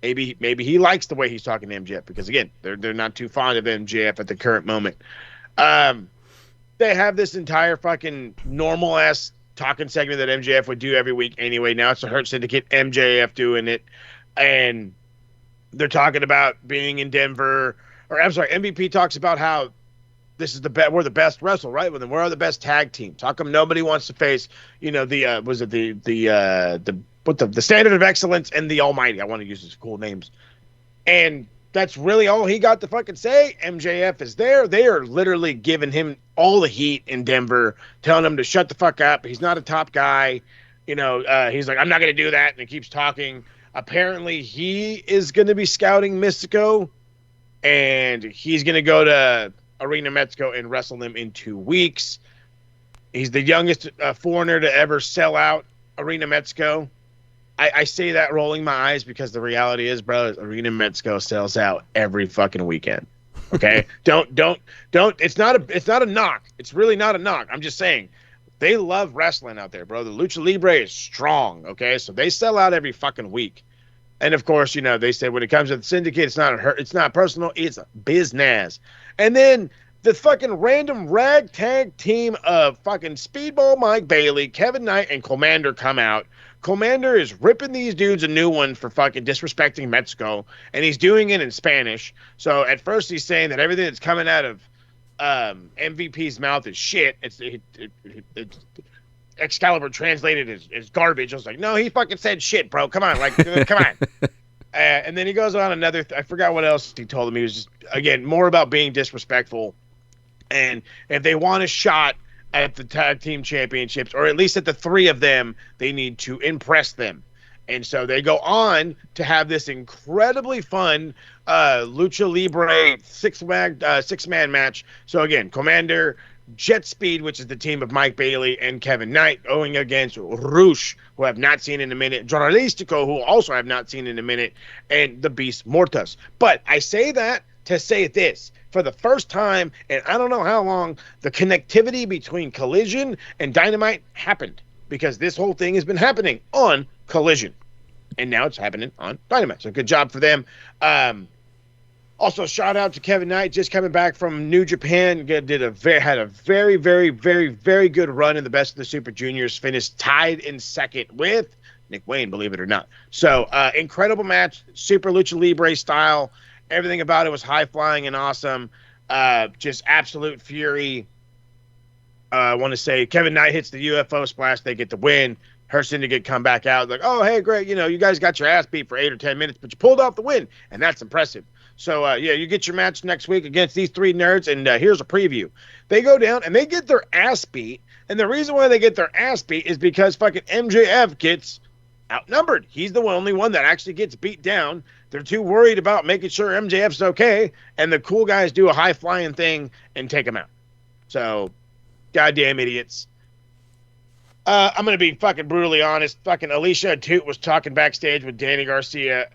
Maybe he likes the way he's talking to MJF because again, they're not too fond of MJF at the current moment. They have this entire fucking normal ass talking segment that MJF would do every week anyway. Now it's the Hurt Syndicate, MJF doing it, and they're talking about being in Denver. Or I'm sorry, MVP talks about how this is we're the best wrestle, right? Well, then we're the best tag team. How come nobody wants to face, the Standard of Excellence and the Almighty? I want to use these cool names. And that's really all he got to fucking say. MJF is there. They are literally giving him all the heat in Denver, telling him to shut the fuck up. He's not a top guy. He's like, I'm not going to do that. And he keeps talking. Apparently he is going to be scouting Mystico, and he's going to go to Arena Mexico and wrestle them in 2 weeks. He's the youngest foreigner to ever sell out Arena Mexico. I say that rolling my eyes because the reality is, bro, Arena Mexico sells out every fucking weekend. Okay? don't it's not a knock. It's really not a knock. I'm just saying they love wrestling out there, bro. The Lucha Libre is strong, okay? So they sell out every fucking week. And of course, they say when it comes to the Syndicate, it's not personal, it's business. And then the fucking random ragtag team of fucking Speedball Mike Bailey, Kevin Knight, and Commander come out. Commander is ripping these dudes a new one for fucking disrespecting Mexico, and he's doing it in Spanish. So at first he's saying that everything that's coming out of MVP's mouth is shit. It's Excalibur translated as garbage. I was like, no, he fucking said shit, bro. Come on, come on. And then he goes on I forgot what else he told him. He was just, again, more about being disrespectful. And if they want a shot at the tag team championships, or at least at the 3 of them, they need to impress them. And so they go on to have this incredibly fun Lucha Libre six-man match. So again, Commander, Jet Speed, which is the team of Mike Bailey and Kevin Knight, going against Rush, who I have not seen in a minute, Jornalistico, who also I have not seen in a minute, and the Beast Mortas. But I say that to say this. For the first time, and I don't know how long, the connectivity between Collision and Dynamite happened, because this whole thing has been happening on Collision. and now it's happening on Dynamite. So good job for them. Also, shout out to Kevin Knight, just coming back from New Japan. Had a very, very, very, very good run in the Best of the Super Juniors. Finished tied in second with Nick Wayne, believe it or not. So, incredible match, super lucha libre style. Everything about it was high flying and awesome. Just absolute fury. I want to say Kevin Knight hits the UFO splash. They get the win. Her Syndicate come back out like, oh, hey, great. You guys got your ass beat for 8 or 10 minutes, but you pulled off the win, and that's impressive. So, you get your match next week against these three nerds, and here's a preview. They go down, and they get their ass beat, and the reason why they get their ass beat is because fucking MJF gets outnumbered. He's the only one that actually gets beat down. They're too worried about making sure MJF's okay, and the cool guys do a high-flying thing and take him out. So, goddamn idiots. I'm going to be fucking brutally honest. Fucking Alicia Toot was talking backstage with Danny Garcia,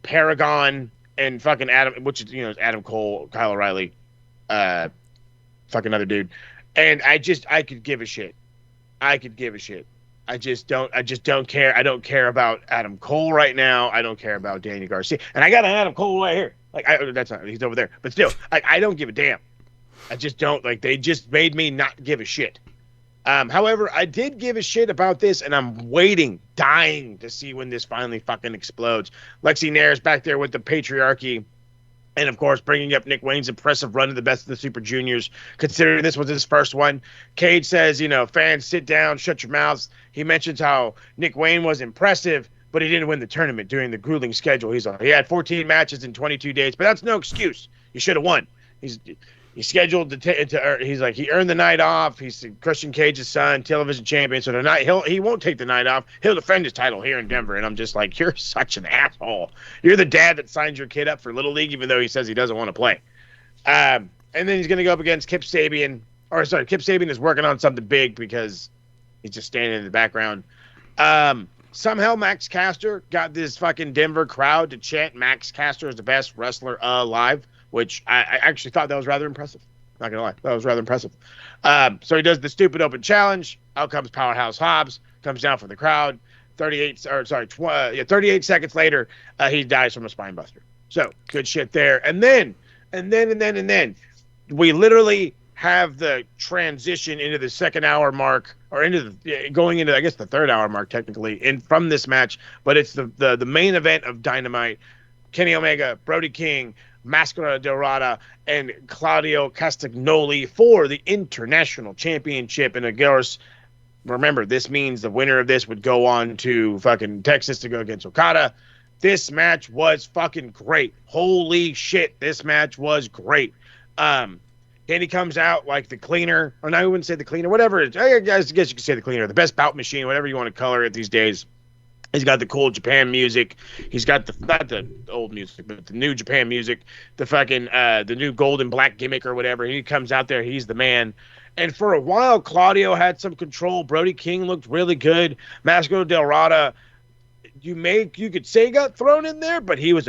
Paragon, and fucking Adam, which is, Adam Cole, Kyle O'Reilly, fucking other dude. And I could give a shit. I just don't care. I don't care about Adam Cole right now. I don't care about Danny Garcia. And I got an Adam Cole right here. He's over there. But still, I don't give a damn. I just don't. They just made me not give a shit. However, I did give a shit about this, and I'm dying to see when this finally fucking explodes. Lexi Nair's back there with the patriarchy, and of course, bringing up Nick Wayne's impressive run to the Best of the Super Juniors, considering this was his first one. Cage says, fans, sit down, shut your mouths. He mentions how Nick Wayne was impressive, but he didn't win the tournament during the grueling schedule. He had 14 matches in 22 days, but that's no excuse. You should have won. He's scheduled he earned the night off. He's Christian Cage's son, television champion. So tonight he won't take the night off. He'll defend his title here in Denver. And I'm just like, you're such an asshole. You're the dad that signs your kid up for Little League, even though he says he doesn't want to play. And then he's going to go up against Kip Sabian. Kip Sabian is working on something big because he's just standing in the background. Somehow Max Caster got this fucking Denver crowd to chant Max Caster is the best wrestler alive, which I actually thought that was rather impressive. Not going to lie. That was rather impressive. So he does the stupid open challenge. Out comes Powerhouse Hobbs. Comes down from the crowd. 38 seconds later, he dies from a spine buster. So, good shit there. And then, we literally have the transition into the second hour mark, or going into, I guess, the third hour mark, technically, from this match. But it's the main event of Dynamite. Kenny Omega, Brody King, Mascara Dorada, and Claudio Castagnoli for the International Championship. And of course, remember, this means the winner of this would go on to fucking Texas to go against Okada. This match was fucking great. Holy shit, this match was great. Kenny comes out like the cleaner, or no, I wouldn't say the cleaner, whatever it is. I guess you could say the cleaner, the best bout machine, whatever you want to color it these days. He's got the cool Japan music. He's got not the old music, but the new Japan music. The fucking the new gold and black gimmick or whatever. He comes out there. He's the man. And for a while, Claudio had some control. Brody King looked really good. Masco Del Rada, you could say got thrown in there, but he was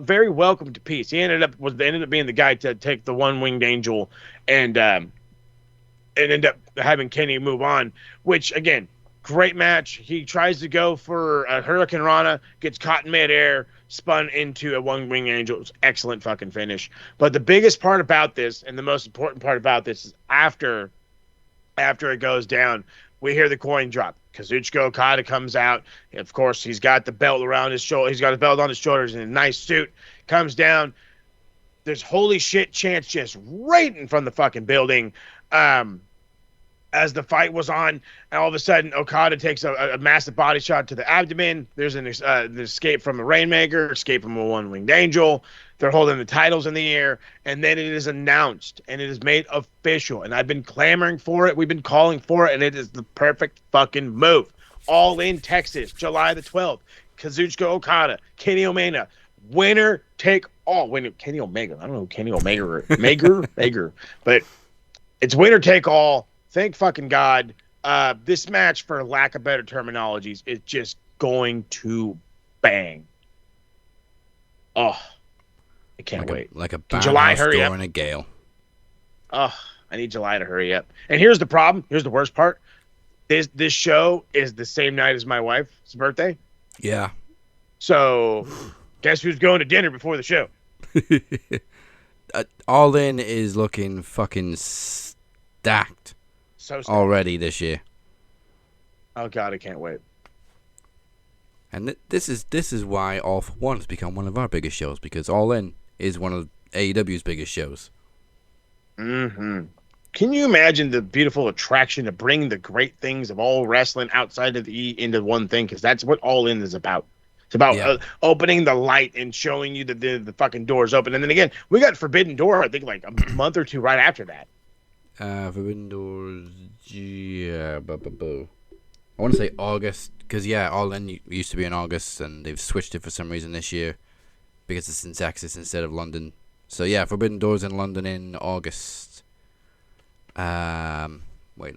very welcome to peace. He ended up being the guy to take the one-winged angel and end up having Kenny move on. Which again, great match. He tries to go for a Hurricane Rana, gets caught in midair, spun into a one-wing angel. It was excellent fucking finish. But the biggest part about this, and the most important part about this, is after it goes down, we hear the coin drop. Kazuchika Okada comes out. Of course, he's got the belt around his shoulder. He's got a belt on his shoulders in a nice suit. Comes down. There's holy shit chants just right from the fucking building. As the fight was on, and all of a sudden Okada takes a massive body shot to the abdomen. There's an escape from a Rainmaker, escape from a one-winged angel. They're holding the titles in the air, and then it is announced, and it is made official. And I've been clamoring for it. We've been calling for it, and it is the perfect fucking move. All in Texas, July the 12th. Kazuchika Okada, Kenny Omega, winner take all. Kenny Omega. I don't know who Kenny Omega is. Mager. But it's winner take all. Thank fucking God. This match, for lack of better terminologies, is just going to bang. Oh, I can't wait. Like a July, barnhouse hurry door up. in a gale. Oh, I need July to hurry up. And here's the problem. Here's the worst part. This show is the same night as my wife's birthday. Yeah. So, guess who's going to dinner before the show? All In is looking fucking stacked So stacked. already this year. Oh God, I can't wait. And this is why All For One has become one of our biggest shows, because All In is one of AEW's biggest shows. Mm-hmm. Can you imagine the beautiful attraction to bring the great things of all wrestling outside of the E into one thing? Because that's what All In is about. It's about opening the light and showing you that the fucking door's open. And then again, we got Forbidden Door, I think, like a month or two right after that. Forbidden Doors, yeah, I want to say August, because All In used to be in August, and they've switched it for some reason this year, because it's in Texas instead of London. So yeah, Forbidden Doors in London in August. Wait,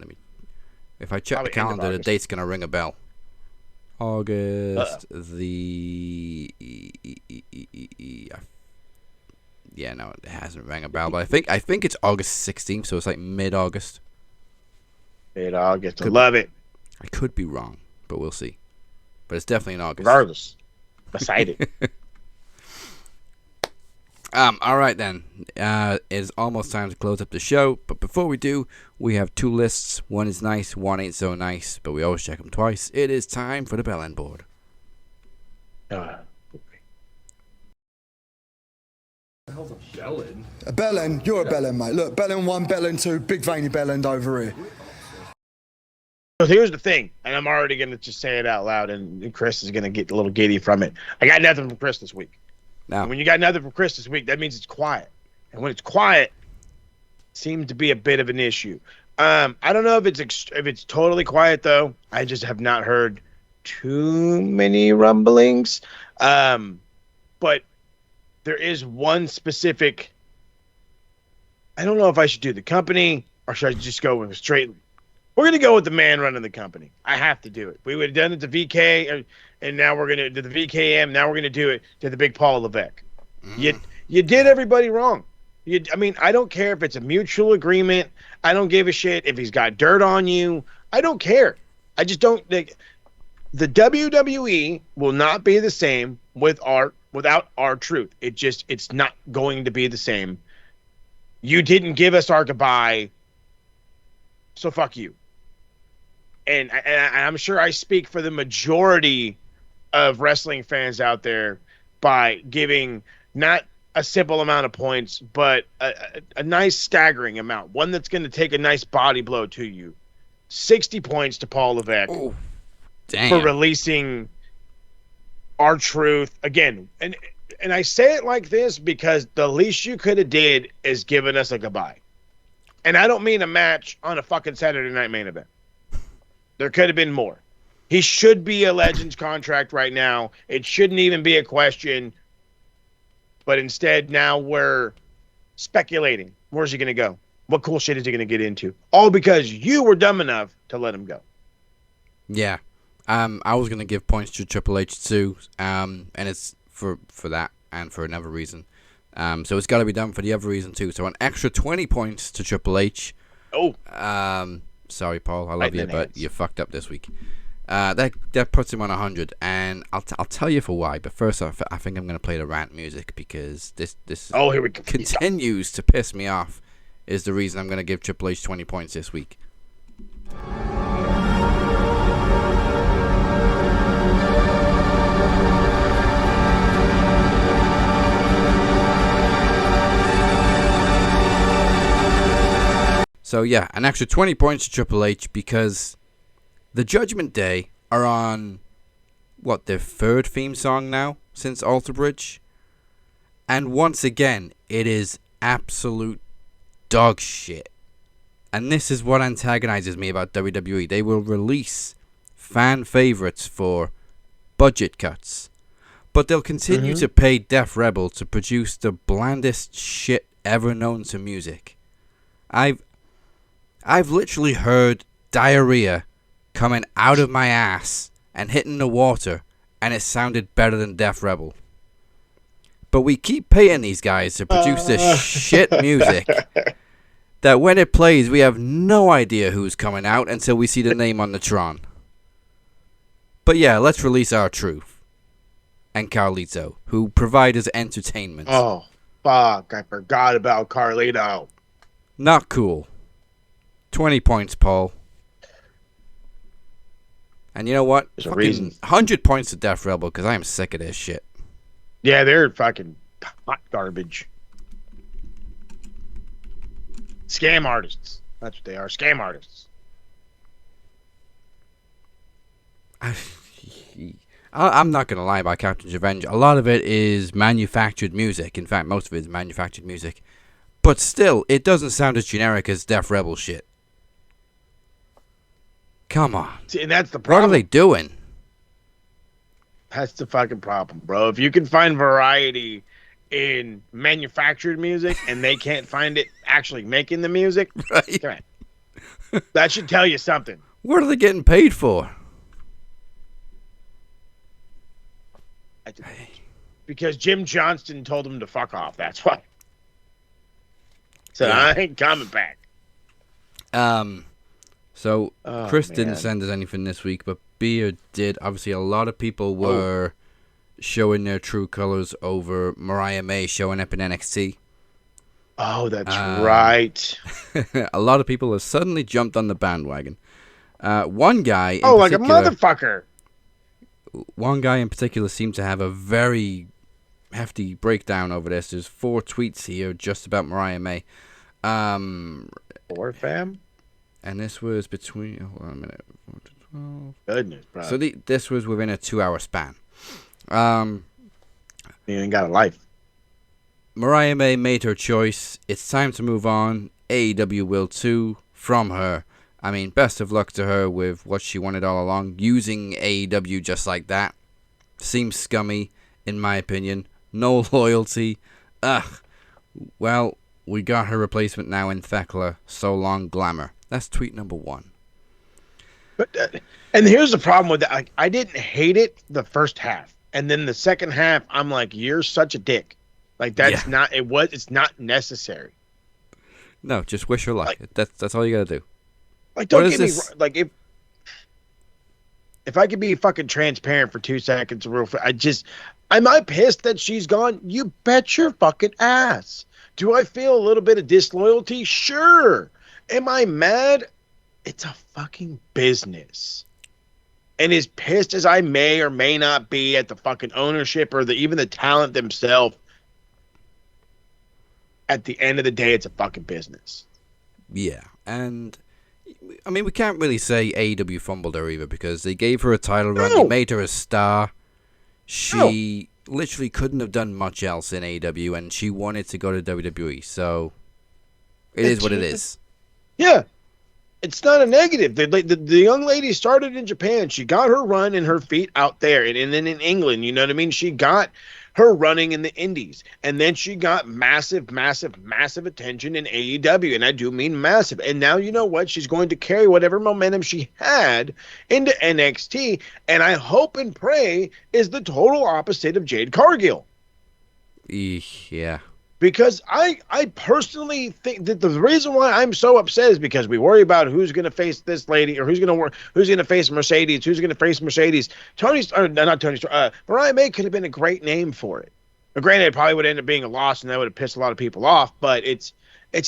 if I check Probably the calendar, the August. date's gonna ring a bell. August no, it hasn't rang a bell, but I think it's August 16th, so it's like mid-August. Mid-August, I love it. I could be wrong, but we'll see. But it's definitely in August. Regardless, beside it. All right then. It's almost time to close up the show, but before we do, we have two lists. One is nice, one ain't so nice, but we always check them twice. It is time for the bell-end board. A bellend, you're a bellend, mate. Look, bellend 1, bellend 2, big veiny bellend over here. So here's the thing, and I'm already going to just say it out loud, and Chris is going to get a little giddy from it. I got nothing from Chris this week. Now, And when you got nothing from Chris this week, that means it's quiet. And when it's quiet, it seems to be a bit of an issue. I don't know if it's totally quiet, though. I just have not heard too many rumblings. But there is one specific. I don't know if I should do the company or should I just go with straight. We're going to go with the man running the company. I have to do it. We would have done it to VK, and now we're going to do the VKM. Now we're going to do it to the big Paul Levesque. You did everybody wrong. I don't care if it's a mutual agreement. I don't give a shit if he's got dirt on you. I don't care. I just don't. The WWE will not be the same without R-Truth. It's not going to be the same. You didn't give us our goodbye, so fuck you. And I'm sure I speak for the majority of wrestling fans out there by giving not a simple amount of points, but a nice staggering amount. One that's going to take a nice body blow to you. 60 points to Paul Levesque for releasing R-Truth. Again, and I say it like this because the least you could have did is given us a goodbye. And I don't mean a match on a fucking Saturday night main event. There could have been more. He should be a Legends contract right now. It shouldn't even be a question. But instead, now we're speculating. Where's he going to go? What cool shit is he going to get into? All because you were dumb enough to let him go. Yeah. I was going to give points to Triple H too. And it's for that and for another reason. So it's got to be done for the other reason too. So an extra 20 points to Triple H. Sorry, Paul. I love you, but you fucked up this week. That puts him on 100, and I'll tell you for why. But first off, I think I'm going to play the rant music because this here we go. continues to piss me off. Is the reason I'm going to give Triple H 20 points this week. So yeah, an extra 20 points to Triple H because the Judgment Day are on, their third theme song now since Alter Bridge? And once again, it is absolute dog shit. And this is what antagonizes me about WWE. They will release fan favorites for budget cuts. But they'll continue to pay Def Rebel to produce the blandest shit ever known to music. I've literally heard diarrhea coming out of my ass and hitting the water, and it sounded better than Def Rebel. But we keep paying these guys to produce this shit music that when it plays, we have no idea who's coming out until we see the name on the Tron. But yeah, let's release R-Truth. and Carlito, who provide us entertainment. Oh, fuck. I forgot about Carlito. Not cool. 20 points, Paul. And you know what? There's a reason. 100 points to Def Rebel, because I am sick of this shit. Yeah, they're fucking hot garbage. Scam artists. That's what they are. Scam artists. I'm not going to lie about Captain's Revenge. A lot of it is manufactured music. In fact, most of it is manufactured music. But still, it doesn't sound as generic as Def Rebel shit. Come on. See, and that's the What problem. are they doing? That's the fucking problem, bro. If you can find variety in manufactured music and they can't find it actually making the music, Right. come on. That should tell you something. What are they getting paid for? Because Jim Johnston told them to fuck off. That's why. So Yeah. I ain't coming back. So Oh, Chris man. didn't send us anything this week, but Beer did. Obviously, a lot of people were showing their true colors over Mariah May showing up in NXT. Oh, that's right. A lot of people have suddenly jumped on the bandwagon. One guy in Like a particular, motherfucker. one guy in particular seemed to have a very hefty breakdown over this. There's 4 tweets here just about Mariah May. Or fam? And this was between, hold on a minute, 4 to 12. Goodness, bro. So this was within a 2-hour span. You ain't got a life. Mariah May made her choice. It's time to move on. AEW will too, from her. I mean, best of luck to her with what she wanted all along. Using AEW just like that seems scummy, in my opinion. No loyalty. Ugh. Well, we got her replacement now in Thekla. So long, glamour. That's tweet number 1. But and here's the problem with that. I didn't hate it the first half. And then the second half, I'm like, you're such a dick. Like, that's not, it's not necessary. No, just wish her luck. That's all you gotta do. Like, don't What get is me this? wrong. Like, if I could be fucking transparent for 2 seconds, am I pissed that she's gone? You bet your fucking ass. Do I feel a little bit of disloyalty? Sure. Am I mad? It's a fucking business. And as pissed as I may or may not be at the fucking ownership or even the talent themselves, at the end of the day, it's a fucking business. Yeah, and I mean, we can't really say AEW fumbled her either because they gave her a title run, they made her a star. She literally couldn't have done much else in AEW, and she wanted to go to WWE, so it is what it is. Yeah. It's not a negative. The young lady started in Japan. She got her run and her feet out there. And then in England, you know what I mean? She got her running in the indies. And then she got massive, massive, massive attention in AEW. And I do mean massive. And now, you know what? She's going to carry whatever momentum she had into NXT. And I hope and pray is the total opposite of Jade Cargill. Yeah. Because I personally think that the reason why I'm so upset is because we worry about who's going to face this lady or who's going to face Mercedes, Mariah May could have been a great name for it. But granted, it probably would end up being a loss, and that would have pissed a lot of people off. But it's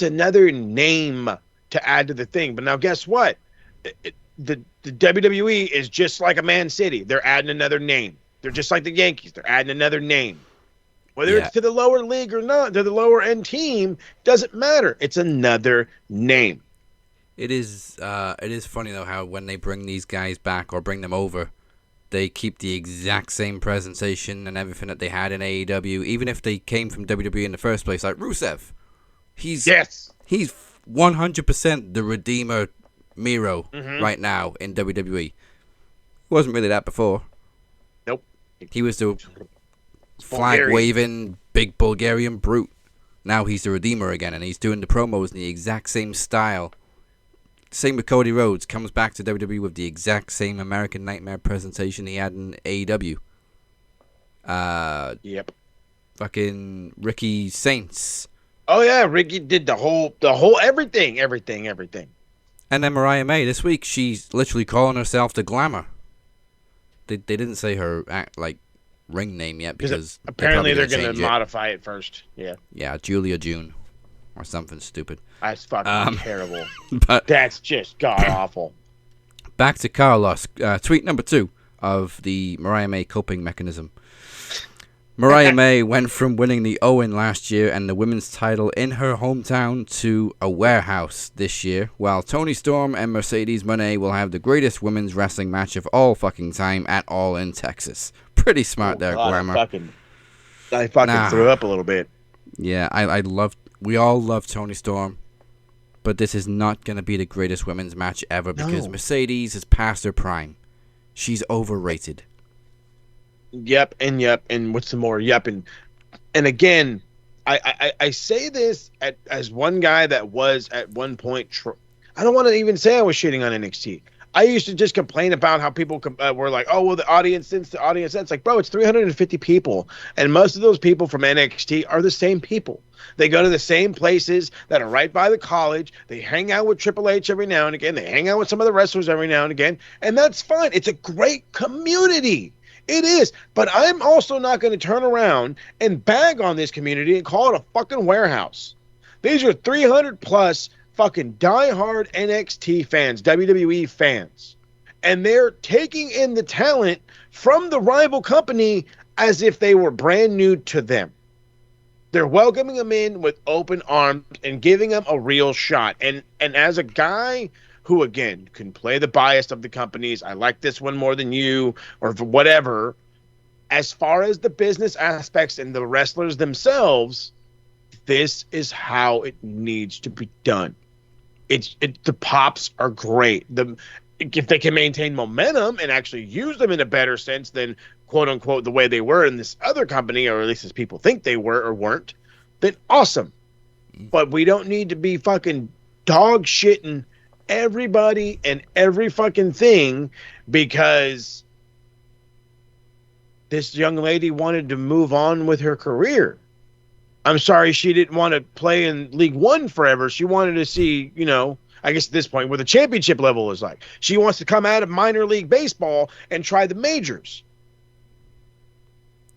another name to add to the thing. But now, guess what? The WWE is just like a Man City. They're adding another name. They're just like the Yankees. They're adding another name. Whether it's to the lower league or not, to the lower end team, doesn't matter. It's another name. It is funny though how when they bring these guys back or bring them over, they keep the exact same presentation and everything that they had in AEW, even if they came from WWE in the first place. Like Rusev, he's 100% the Redeemer Miro right now in WWE. He wasn't really that before. Nope. He was the flag-waving big Bulgarian brute. Now he's the Redeemer again, and he's doing the promos in the exact same style. Same with Cody Rhodes. Comes back to WWE with the exact same American Nightmare presentation he had in AEW. Yep. Fucking Ricky Saints. Oh yeah, Ricky did the whole everything. And then Mariah May this week, she's literally calling herself the Glamour. They didn't say her ring name yet because apparently they're going to modify it first. Yeah. Yeah, Julia June or something stupid. That's fucking terrible. But that's just god awful. Back to Carlos. Tweet number 2 of the Mariah May coping mechanism. Mariah May went from winning the Owen last year and the women's title in her hometown to a warehouse this year, while Toni Storm and Mercedes Moné will have the greatest women's wrestling match of all fucking time at All in Texas. Pretty smart there, Glamour. I fucking threw up a little bit. Yeah, we all love Toni Storm, but this is not going to be the greatest women's match ever because Mercedes is past her prime. She's overrated. Yep, and what's some more? Yep, and again, I say this as one guy that was at one point. I don't want to even say I was shitting on NXT. I used to just complain about how people were like, "Oh, well, the audience sense." It's like, bro, it's 350 people, and most of those people from NXT are the same people. They go to the same places that are right by the college. They hang out with Triple H every now and again. They hang out with some of the wrestlers every now and again, and that's fine. It's a great community. It is, but I'm also not going to turn around and bag on this community and call it a fucking warehouse. These are 300 plus fucking diehard NXT fans, WWE fans, and they're taking in the talent from the rival company as if they were brand new to them. They're welcoming them in with open arms and giving them a real shot. And as a guy who, again, can play the bias of the companies, I like this one more than you, or whatever. As far as the business aspects and the wrestlers themselves, this is how it needs to be done. The pops are great. If they can maintain momentum and actually use them in a better sense than, quote unquote, the way they were in this other company, or at least as people think they were or weren't, then awesome. But we don't need to be fucking dog shitting everybody and every fucking thing because this young lady wanted to move on with her career. I'm sorry she didn't want to play in League One forever. She wanted to see, I guess at this point, where the championship level is like. She wants to come out of minor league baseball and try the majors.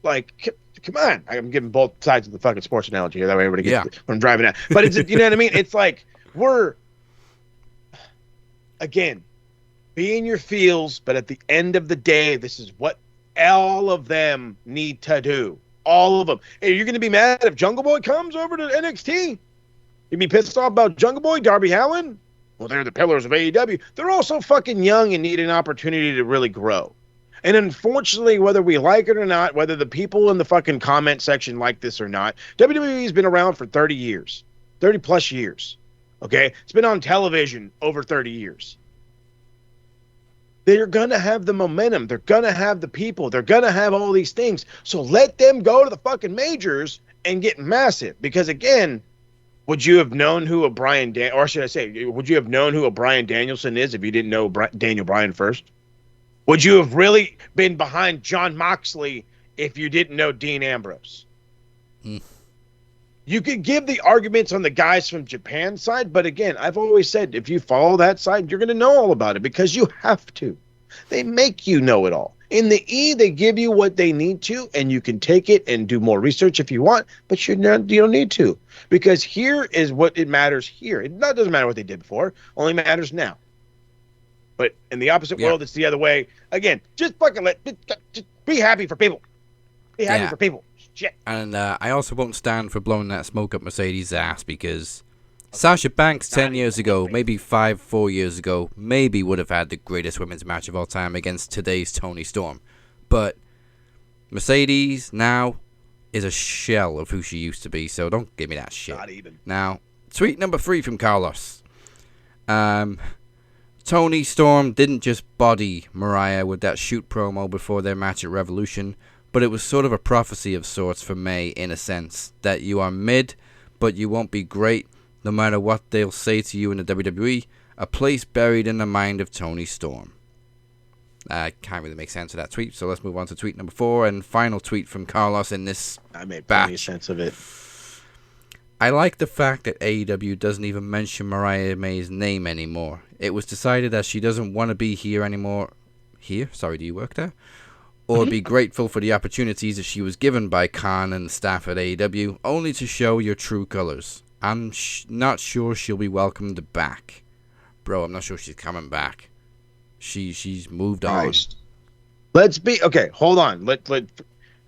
Like, come on. I'm giving both sides of the fucking sports analogy here. That way everybody gets what I'm driving at. But it's, you know what I mean? It's like, again, be in your feels, but at the end of the day, this is what all of them need to do. All of them. Hey, you're going to be mad if Jungle Boy comes over to NXT? You'd be pissed off about Jungle Boy, Darby Allin? Well, they're the pillars of AEW. They're also fucking young and need an opportunity to really grow. And unfortunately, whether we like it or not, whether the people in the fucking comment section like this or not, WWE's been around for 30 years. 30 plus years. Okay? It's been on television over 30 years. They're going to have the momentum. They're going to have the people. They're going to have all these things. So let them go to the fucking majors and get massive. Because, again, would you have known who would you have known who a Bryan Danielson is if you didn't know Daniel Bryan first? Would you have really been behind Jon Moxley if you didn't know Dean Ambrose? You could give the arguments on the guys from Japan side, but again, I've always said, if you follow that side, you're going to know all about it because you have to. They make you know it all. In the E, they give you what they need to, and you can take it and do more research if you want, but you don't need to. Because here is what it matters here. It doesn't matter what they did before, only matters now. But in the opposite world, it's the other way. Again, just fucking just be happy for people. Be happy for people. Shit. And I also won't stand for blowing that smoke up Mercedes' ass because Sasha Banks 10 years ago, maybe 4 years ago, maybe would have had the greatest women's match of all time against today's Toni Storm. But Mercedes now is a shell of who she used to be, so don't give me that shit. Not even. Now, tweet number 3 from Carlos. Toni Storm didn't just body Mariah with that shoot promo before their match at Revolution, but it was sort of a prophecy of sorts for May in a sense, that you are mid, but you won't be great, no matter what they'll say to you in the WWE, a place buried in the mind of Toni Storm. Can't really make sense of that tweet, so let's move on to tweet number 4, and final tweet from Carlos in this I made batch. plenty of sense of it. I like the fact that AEW doesn't even mention Mariah May's name anymore. It was decided that she doesn't want to be here anymore. Here? Sorry, do you work there? or be grateful for the opportunities that she was given by Khan and the staff at AEW, only to show your true colors. I'm not sure she'll be welcomed back. Bro, I'm not sure she's coming back. She's moved on. Christ. Let's be okay. Hold on.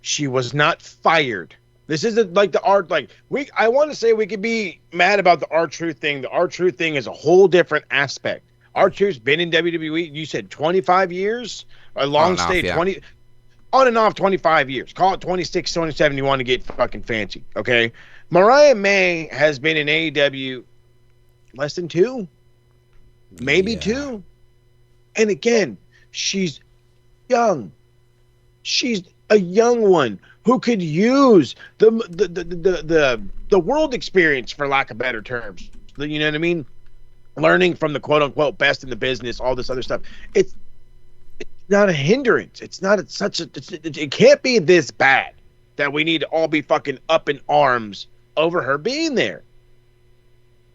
She was not fired. This isn't like the art. Like I want to say we could be mad about the R-Truth thing. The R-Truth thing is a whole different aspect. R-Truth's been in WWE. You said 25 years. A long stay. 20 on and off 25 years. Call it 26, 27. You want to get fucking fancy. Okay. Mariah May has been in AEW less than 2, maybe 2. And again, she's young. She's a young one who could use the world experience, for lack of better terms. You know what I mean? Learning from the quote unquote best in the business, all this other stuff. It's not a hindrance. It's not it can't be this bad that we need to all be fucking up in arms over her being there.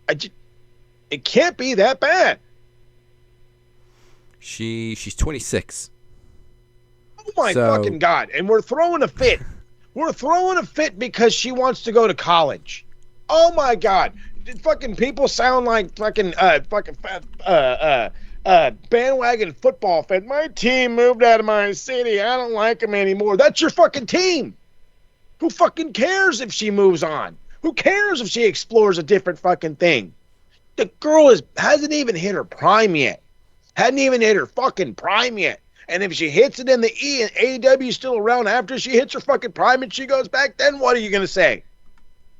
It can't be that bad. She's 26. Oh my fucking God. And we're throwing a fit. We're throwing a fit because she wants to go to college. Oh my God. Fucking people sound like fucking bandwagon football fans. My team moved out of my city. I don't like them anymore. That's your fucking team. Who fucking cares if she moves on? Who cares if she explores a different fucking thing? The girl hasn't even hit her prime yet. Hadn't even hit her fucking prime yet. And if she hits it in the E and AEW is still around after she hits her fucking prime and she goes back, then what are you going to say?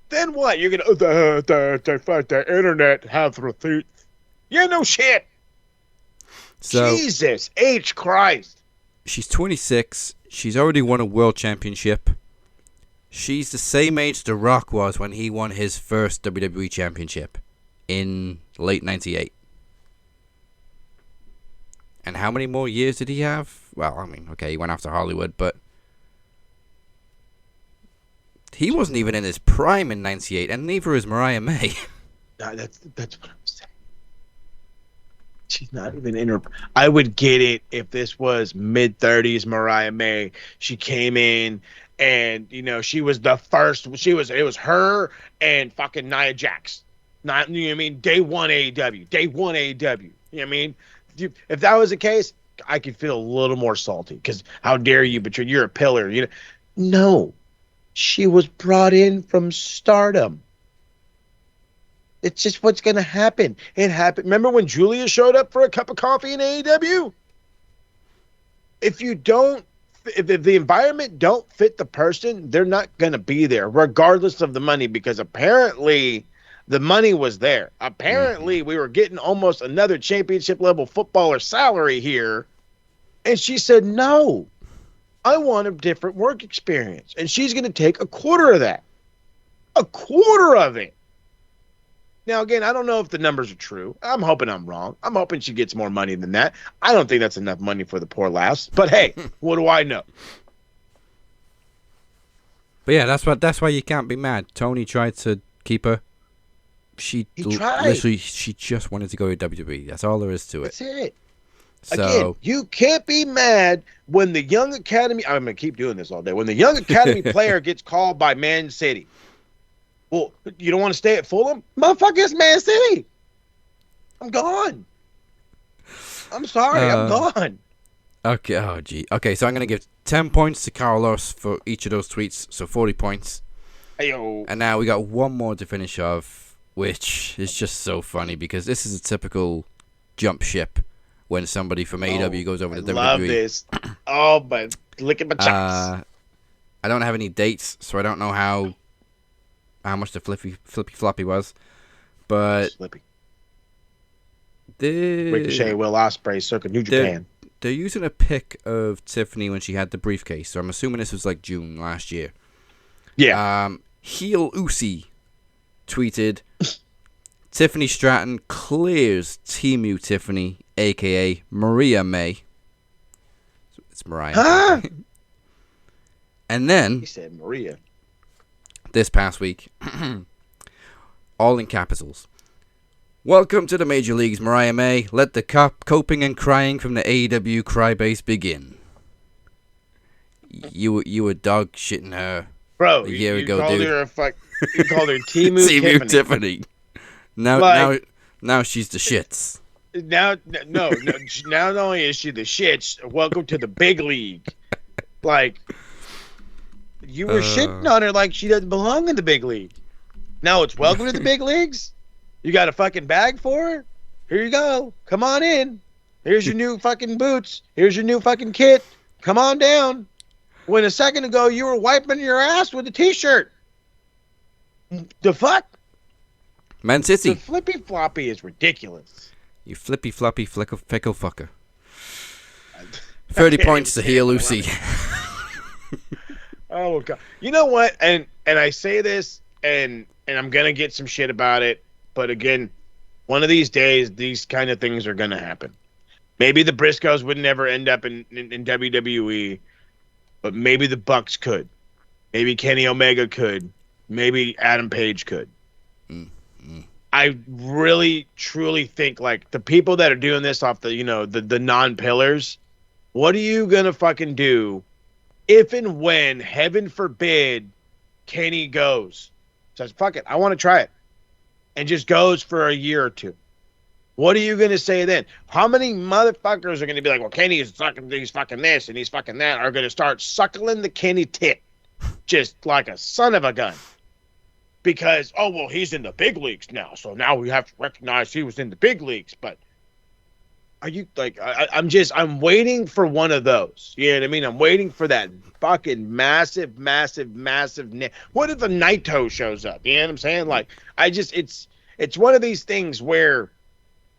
Then what? You're going to, the internet has receipts. Yeah, no shit. So, Jesus H. Christ. She's 26. She's already won a world championship. She's the same age The Rock was when he won his first WWE championship in late 98. And how many more years did he have? Well, I mean, okay, he went after Hollywood, but he wasn't even in his prime in 98, and neither is Mariah May. That's what I'm saying. She's not even in her. I would get it if this was mid-30s Mariah May. She came in and, you know, she was the first. It was her and fucking Nia Jax. Not, you know what I mean? Day one AEW. You know what I mean? If that was the case, I could feel a little more salty because how dare you, but you're a pillar. You know, no, she was brought in from Stardom. It's just what's going to happen. It happened. Remember when Julia showed up for a cup of coffee in AEW? If the environment don't fit the person, they're not going to be there, regardless of the money, because apparently the money was there. Apparently, we were getting almost another championship level footballer salary here. And she said, no, I want a different work experience. And she's going to take a quarter of that. A quarter of it. Now, again, I don't know if the numbers are true. I'm hoping I'm wrong. I'm hoping she gets more money than that. I don't think that's enough money for the poor lass. But hey, what do I know? But yeah, that's why you can't be mad. Tony tried to keep her. She just wanted to go to WWE. That's all there is to it. That's it. So, again, you can't be mad when the Young Academy. I'm going to keep doing this all day. When the Young Academy player gets called by Man City. Well, you don't want to stay at Fulham? Motherfucker, it's Man City. I'm gone. I'm sorry, I'm gone. Okay, oh gee. Okay, so I'm going to give 10 points to Carlos for each of those tweets, so 40 points. Ayo. And now we got one more to finish off, which is just so funny because this is a typical jump ship when somebody from AEW goes over to WWE. I love this. Oh, but look at my chops. I don't have any dates, so I don't know how much the flippy floppy was, but Slippy. Ricochet, Ricochet, Will Ospreay, circa New Japan. They're using a pic of Tiffany when she had the briefcase, so I'm assuming this was like June last year. Yeah. Heel Uzi tweeted, Tiffany Stratton clears Temu Tiffany, a.k.a. Maria May. It's Mariah. Huh? And then He said Maria. This past week, all in capitals. Welcome to the Major Leagues, Mariah May. Let the coping and crying from the AEW crybase begin. You were dog shitting her Bro, a year you ago, called dude. her you called her Timu Timu Tiffany. Tiffany. Now, Like- now she's the shits. Now, no. Now, not only is she the shit, welcome to the big league. Like, you were shitting on her like she doesn't belong in the big league. Now it's welcome to the big leagues. You got a fucking bag for her? Here you go. Come on in. Here's your new fucking boots. Here's your new fucking kit. Come on down. When a second ago you were wiping your ass with a t-shirt. The fuck? Man The City. flippy floppy is ridiculous. You flippy floppy fickle fucker. 30 points to heel Lucy. Oh god. You know what? And I say this and I'm gonna get some shit about it, but again, one of these days these kind of things are gonna happen. Maybe the Briscoes would never end up in WWE, but maybe the Bucks could. Maybe Kenny Omega could. Maybe Adam Page could. I really truly think like the people that are doing this off the the non-pillars, what are you gonna fucking do if and when, heaven forbid, Kenny goes? Says, fuck it, I want to try it. And just goes for a year or two. What are you going to say then? How many motherfuckers are going to be like, well, Kenny is fucking, he's fucking this and he's fucking that, are going to start suckling the Kenny tit just like a son of a gun? Because, oh, well, he's in the big leagues now, so now we have to recognize he was in the big leagues. But are you like, I'm waiting for one of those. You know what I mean? I'm waiting for that fucking massive. What if the Naito shows up? You know what I'm saying? Like, it's one of these things where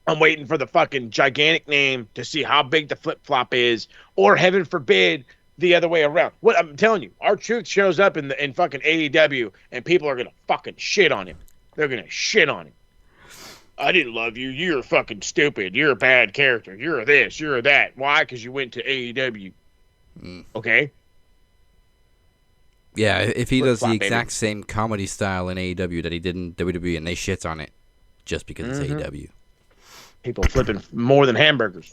I'm waiting for the fucking gigantic name to see how big the flip-flop is, or heaven forbid, the other way around. What I'm telling you, R-Truth shows up in fucking AEW, and people are gonna fucking shit on him. They're gonna shit on him. I didn't love you. You're fucking stupid. You're a bad character. You're this. You're that. Why? Because you went to AEW. Okay. Yeah, if he does the Flip-flop, exact baby. same comedy style in AEW that he did in WWE, and they shit on it just because it's AEW. People flipping more than hamburgers.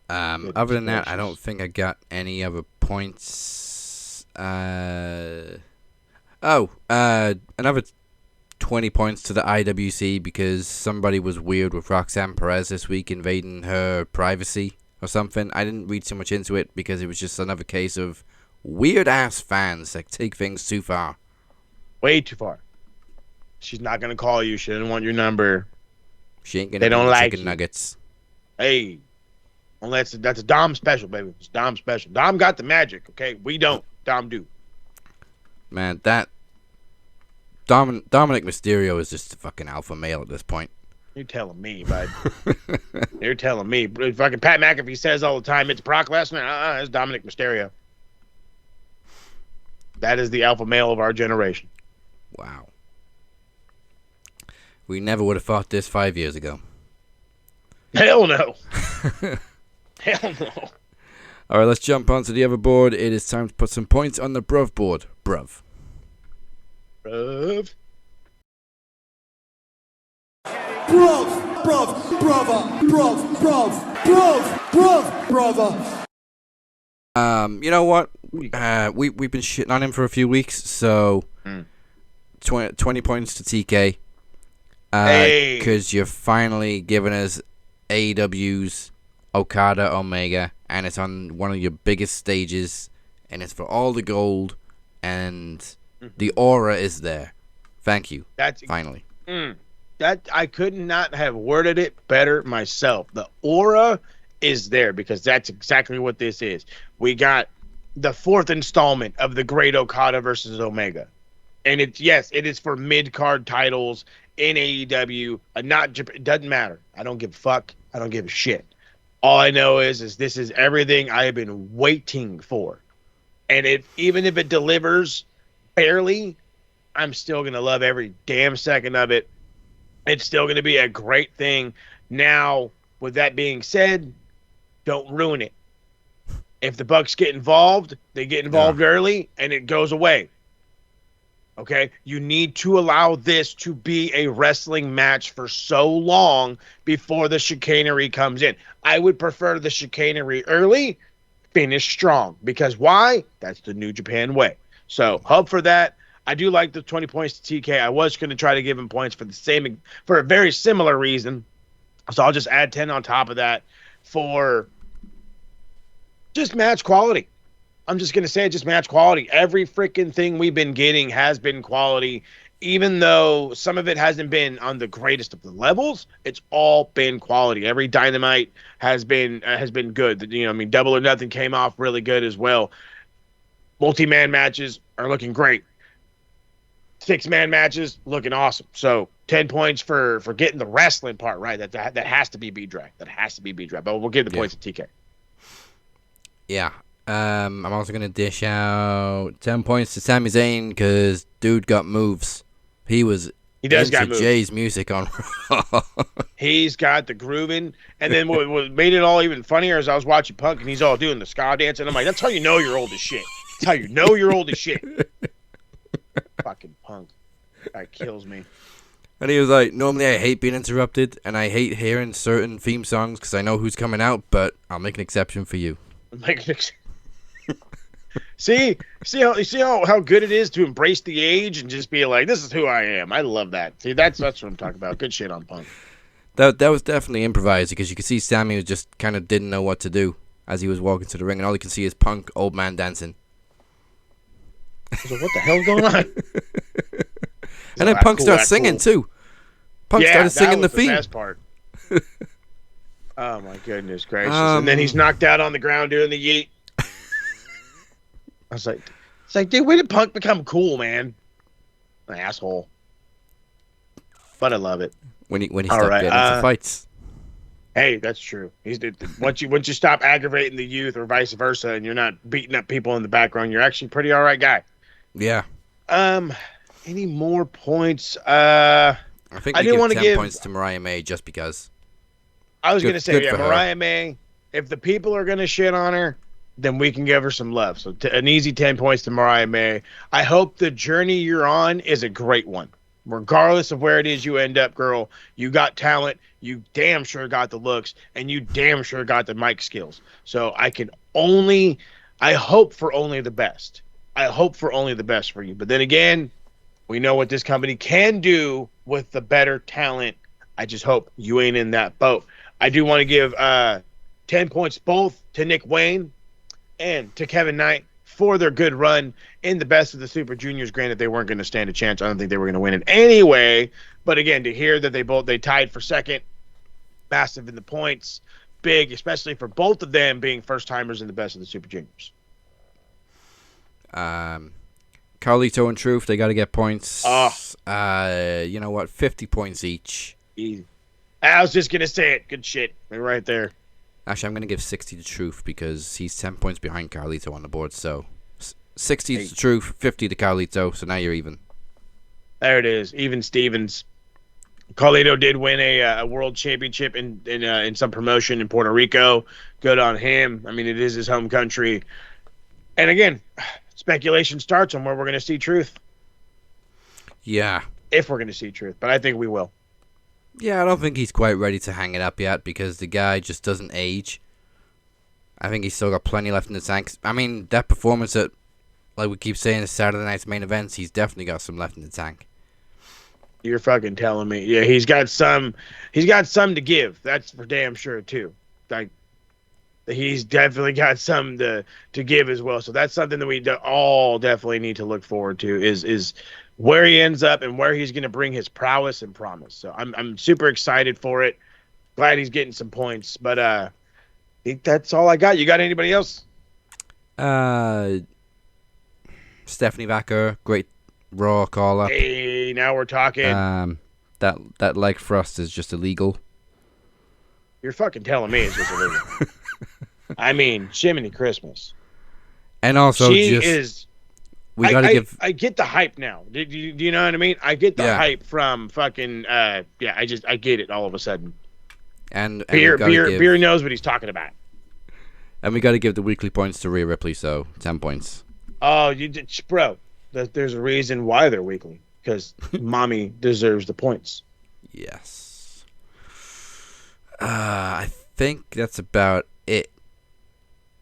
Other than that, I don't think I got any other points. Another 20 points to the IWC because somebody was weird with Roxanne Perez this week invading her privacy or something. I didn't read too much into it because it was just another case of weird-ass fans that take things too far. Way too far. She's not going to call you. She doesn't want your number. She ain't They gonna don't eat like chicken you. nuggets. Hey. Unless that's a Dom special, baby. It's Dom special. Dom got the magic, okay? We don't. Dom do. Man, that Dominic Mysterio is just a fucking alpha male at this point. You're telling me, bud. You're telling me. Fucking Pat McAfee says all the time, it's Brock Lesnar. It's Dominic Mysterio. That is the alpha male of our generation. Wow. We never would have thought this 5 years ago. Hell no. Hell no. All right, let's jump onto the other board. It is time to put some points on the bruv board. Bruv. Bruv. Brother. You know what? We've been shitting on him for a few weeks, so 20 points to TK. Hey. Because you're finally giving us AEW's OKADA Omega, and it's on one of your biggest stages, and it's for all the gold, and the aura is there. Thank you. That's Finally. That I could not have worded it better myself. The aura is there because that's exactly what this is. We got the fourth installment of the Great Okada versus Omega. And it is for mid-card titles in AEW. It doesn't matter. I don't give a fuck. I don't give a shit. All I know is this is everything I have been waiting for. And even if it delivers barely, I'm still going to love every damn second of it. It's still going to be a great thing. Now, with that being said, don't ruin it. If the Bucks get involved, they get involved early, and it goes away. Okay? You need to allow this to be a wrestling match for so long before the chicanery comes in. I would prefer the chicanery early, finish strong. Because why? That's the New Japan way. So hope for that. I do like the 20 points to TK. I was going to try to give him points for a very similar reason. So I'll just add 10 on top of that for just match quality. I'm just going to say just match quality. Every freaking thing we've been getting has been quality. Even though some of it hasn't been on the greatest of the levels, it's all been quality. Every Dynamite has been good. You know, I mean, Double or Nothing came off really good as well. Multi-man matches are looking great. 6-man matches looking awesome. So 10 points for getting the wrestling part right. That has to be B-Drag. That has to be B-Drag. But we'll give the points to TK. Yeah. I'm also going to dish out 10 points to Sami Zayn because dude got moves. He does got moves. Jay's music on. He's got the grooving. And then what made it all even funnier is I was watching Punk and he's all doing the ska dance. And I'm like, that's how you know you're old as shit. That's how you know you're old as shit. Fucking Punk. That kills me. And he was like, normally I hate being interrupted and I hate hearing certain theme songs because I know who's coming out, but I'll make an exception for you. See how good it is to embrace the age and just be like, this is who I am. I love that. See, that's what I'm talking about. Good shit on Punk. That was definitely improvised because you could see Sammy was just kind of didn't know what to do as he was walking to the ring, and all you can see is Punk, old man dancing. So what the hell's going on? And then Punk starts singing too. Punk started singing the theme. Best part. Oh my goodness gracious! And then he's knocked out on the ground doing the yeet. I was like, it's like, dude, when did Punk become cool, man? An asshole. But I love it. When he stopped getting into fights. Hey, that's true. Once you stop aggravating the youth or vice versa, and you're not beating up people in the background, you're actually a pretty all right guy. Yeah. Any more points? I think I didn't want to give 10 points to Mariah May just because. I was going to say, Mariah May. If the people are going to shit on her, then we can give her some love. So an easy 10 points to Mariah May. I hope the journey you're on is a great one. Regardless of where it is you end up, girl, you got talent, you damn sure got the looks, and you damn sure got the mic skills. So I hope for only the best. I hope for only the best for you. But then again, we know what this company can do with the better talent. I just hope you ain't in that boat. I do want to give 10 points both to Nick Wayne and to Kevin Knight for their good run in the best of the Super Juniors. Granted, they weren't going to stand a chance. I don't think they were going to win it anyway. But again, to hear that they tied for second, massive in the points, big, especially for both of them being first timers in the best of the Super Juniors. Carlito and Truth, they got to get points. You know what? 50 points each. Easy. I was just going to say it. Good shit. They're right there. Actually, I'm going to give 60 to Truth because he's 10 points behind Carlito on the board. So 60 to Truth, 50 to Carlito. So now you're even. There it is. Even Stevens. Carlito did win a world championship in some promotion in Puerto Rico. Good on him. I mean, it is his home country. And again, speculation starts on where we're going to see Truth. Yeah. If we're going to see Truth. But I think we will. Yeah, I don't think he's quite ready to hang it up yet because the guy just doesn't age. I think he's still got plenty left in the tank. I mean, that performance at, like we keep saying, Saturday night's main events, he's definitely got some left in the tank. You're fucking telling me. Yeah, he's got some to give. That's for damn sure too. Like he's definitely got some to give as well. So that's something that we all definitely need to look forward to is where he ends up and where he's going to bring his prowess and promise. So I'm super excited for it. Glad he's getting some points. But I think that's all I got. You got anybody else? Stephanie Vacker, great Raw call-up. Hey, now we're talking. That leg thrust is just illegal. You're fucking telling me it's just illegal. I mean, Jiminy Christmas. And also, I get the hype now. Do you know what I mean? I get the hype from fucking. I get it all of a sudden. And Beer knows what he's talking about. And we got to give the weekly points to Rhea Ripley, so 10 points. Oh, bro. There's a reason why they're weekly. Because mommy deserves the points. Yes. I think that's about it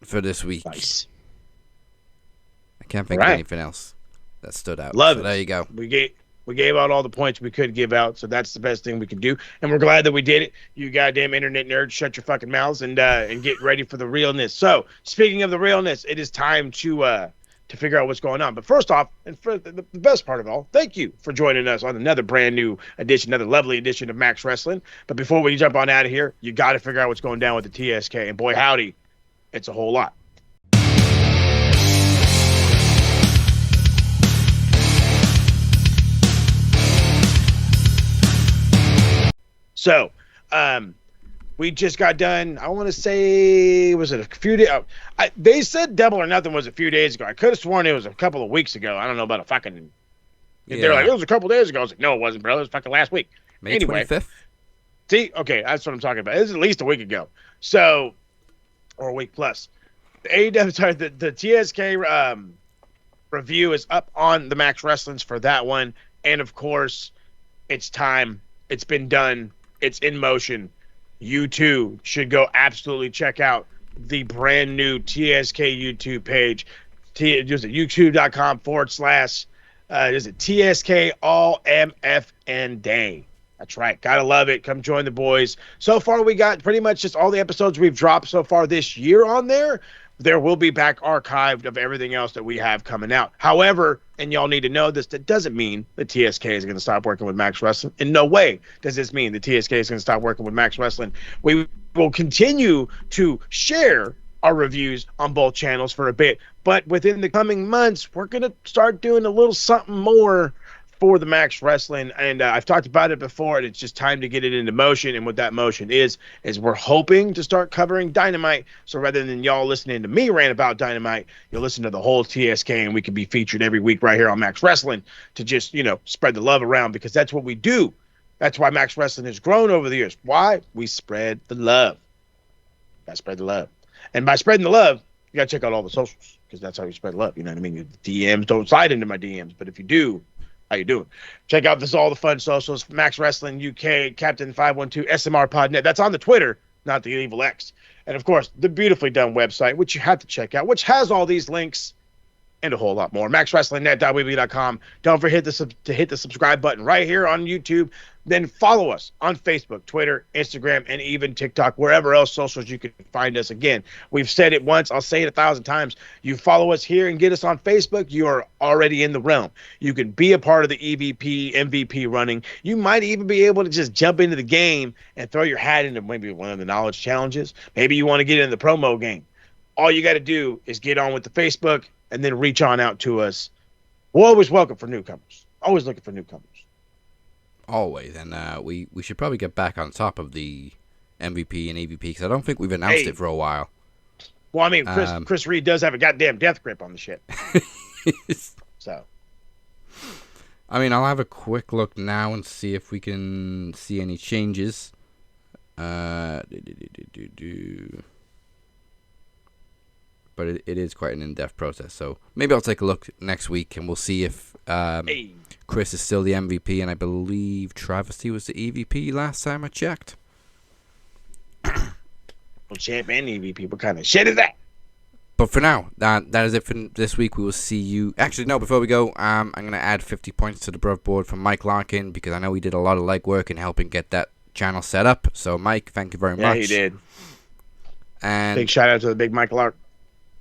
for this week. Nice. I can't think of anything else that stood out. Love so it. There you go. We gave out all the points we could give out, so that's the best thing we can do, and we're glad that we did it. You goddamn internet nerds, shut your fucking mouths and get ready for the realness. So, speaking of the realness, it is time to figure out what's going on. But first off, and for the best part of all, thank you for joining us on another brand new edition, another lovely edition of Max Wrestling. But before we jump on out of here, you got to figure out what's going down with the TSK, and boy howdy, it's a whole lot. So, we just got done. I want to say, was it a few days? They said Double or Nothing was a few days ago. I could have sworn it was a couple of weeks ago. I don't know about a fucking. Yeah. They're like, it was a couple days ago. I was like, no, it wasn't, bro. It was fucking last week. May 25th. See, okay, that's what I'm talking about. It was at least a week ago. So, or a week plus. The AEW, sorry, the TSK review is up on the Max Wrestlings for that one, and of course, it's time. It's been done. It's in motion. You too should go absolutely check out the brand new TSK YouTube page. Just at youtube.com/, is it TSK All MFN Day. That's right. Gotta love it. Come join the boys. So far, we got pretty much just all the episodes we've dropped so far this year on there. There will be back archived of everything else that we have coming out. However, and y'all need to know this, that doesn't mean the TSK is going to stop working with Max Wrestling. In no way does this mean the TSK is going to stop working with Max Wrestling. We will continue to share our reviews on both channels for a bit, but within the coming months, we're going to start doing a little something more for the Max Wrestling, and I've talked about it before, and it's just time to get it into motion. And what that motion is we're hoping to start covering Dynamite. So rather than y'all listening to me rant about Dynamite, you'll listen to the whole TSK, and we can be featured every week right here on Max Wrestling to just, spread the love around, because that's what we do. That's why Max Wrestling has grown over the years. Why? We spread the love. Gotta spread the love. And by spreading the love, you gotta check out all the socials, because that's how you spread love. You know what I mean? The DMs don't slide into my DMs, but if you do, how you doing? Check out all the fun socials. Max Wrestling UK, Captain 512, SMR Podnet. That's on the Twitter, not the Evil X. And of course, the beautifully done website, which you have to check out, which has all these links and a whole lot more. MaxWrestlingNet.weebly.com. Don't forget to hit the subscribe button right here on YouTube. Then follow us on Facebook, Twitter, Instagram, and even TikTok, wherever else socials you can find us. Again, we've said it once, I'll say it 1,000 times. You follow us here and get us on Facebook, you are already in the realm. You can be a part of the EVP, MVP running. You might even be able to just jump into the game and throw your hat into maybe one of the knowledge challenges. Maybe you want to get in the promo game. All you got to do is get on with the Facebook and then reach on out to us. We're always welcome for newcomers. Always looking for newcomers. Always, and we should probably get back on top of the MVP and EVP, because I don't think we've announced it for a while. Well, I mean, Chris Reed does have a goddamn death grip on the shit. So, I mean, I'll have a quick look now and see if we can see any changes. But it is quite an in-depth process, so maybe I'll take a look next week and we'll see if Chris is still the MVP, and I believe Travesty was the EVP last time I checked. Well, champ and EVP, what kind of shit is that? But for now, that is it for this week. We will see you. Actually, no, before we go, I'm going to add 50 points to the Bruv board from Mike Larkin, because I know he did a lot of legwork in helping get that channel set up. So, Mike, thank you very much. Yeah, he did. And big shout out to the big Mike Larkin.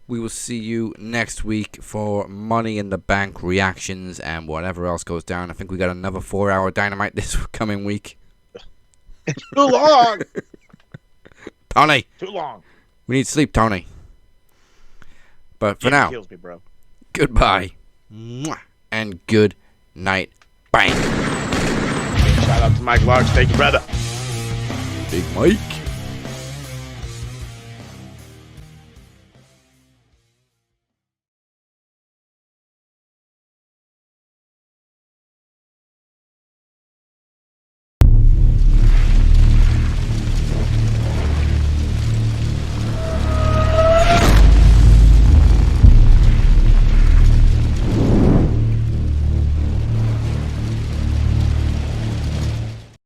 We will see you next week for Money in the Bank reactions and whatever else goes down. I think we got another 4-hour Dynamite this coming week. It's too long. Tony. Too long. We need sleep, Tony. But for now, kills me, bro. Goodbye. And good night. Bang. Shout out to Mike Larks. Thank you, brother. Big Mike.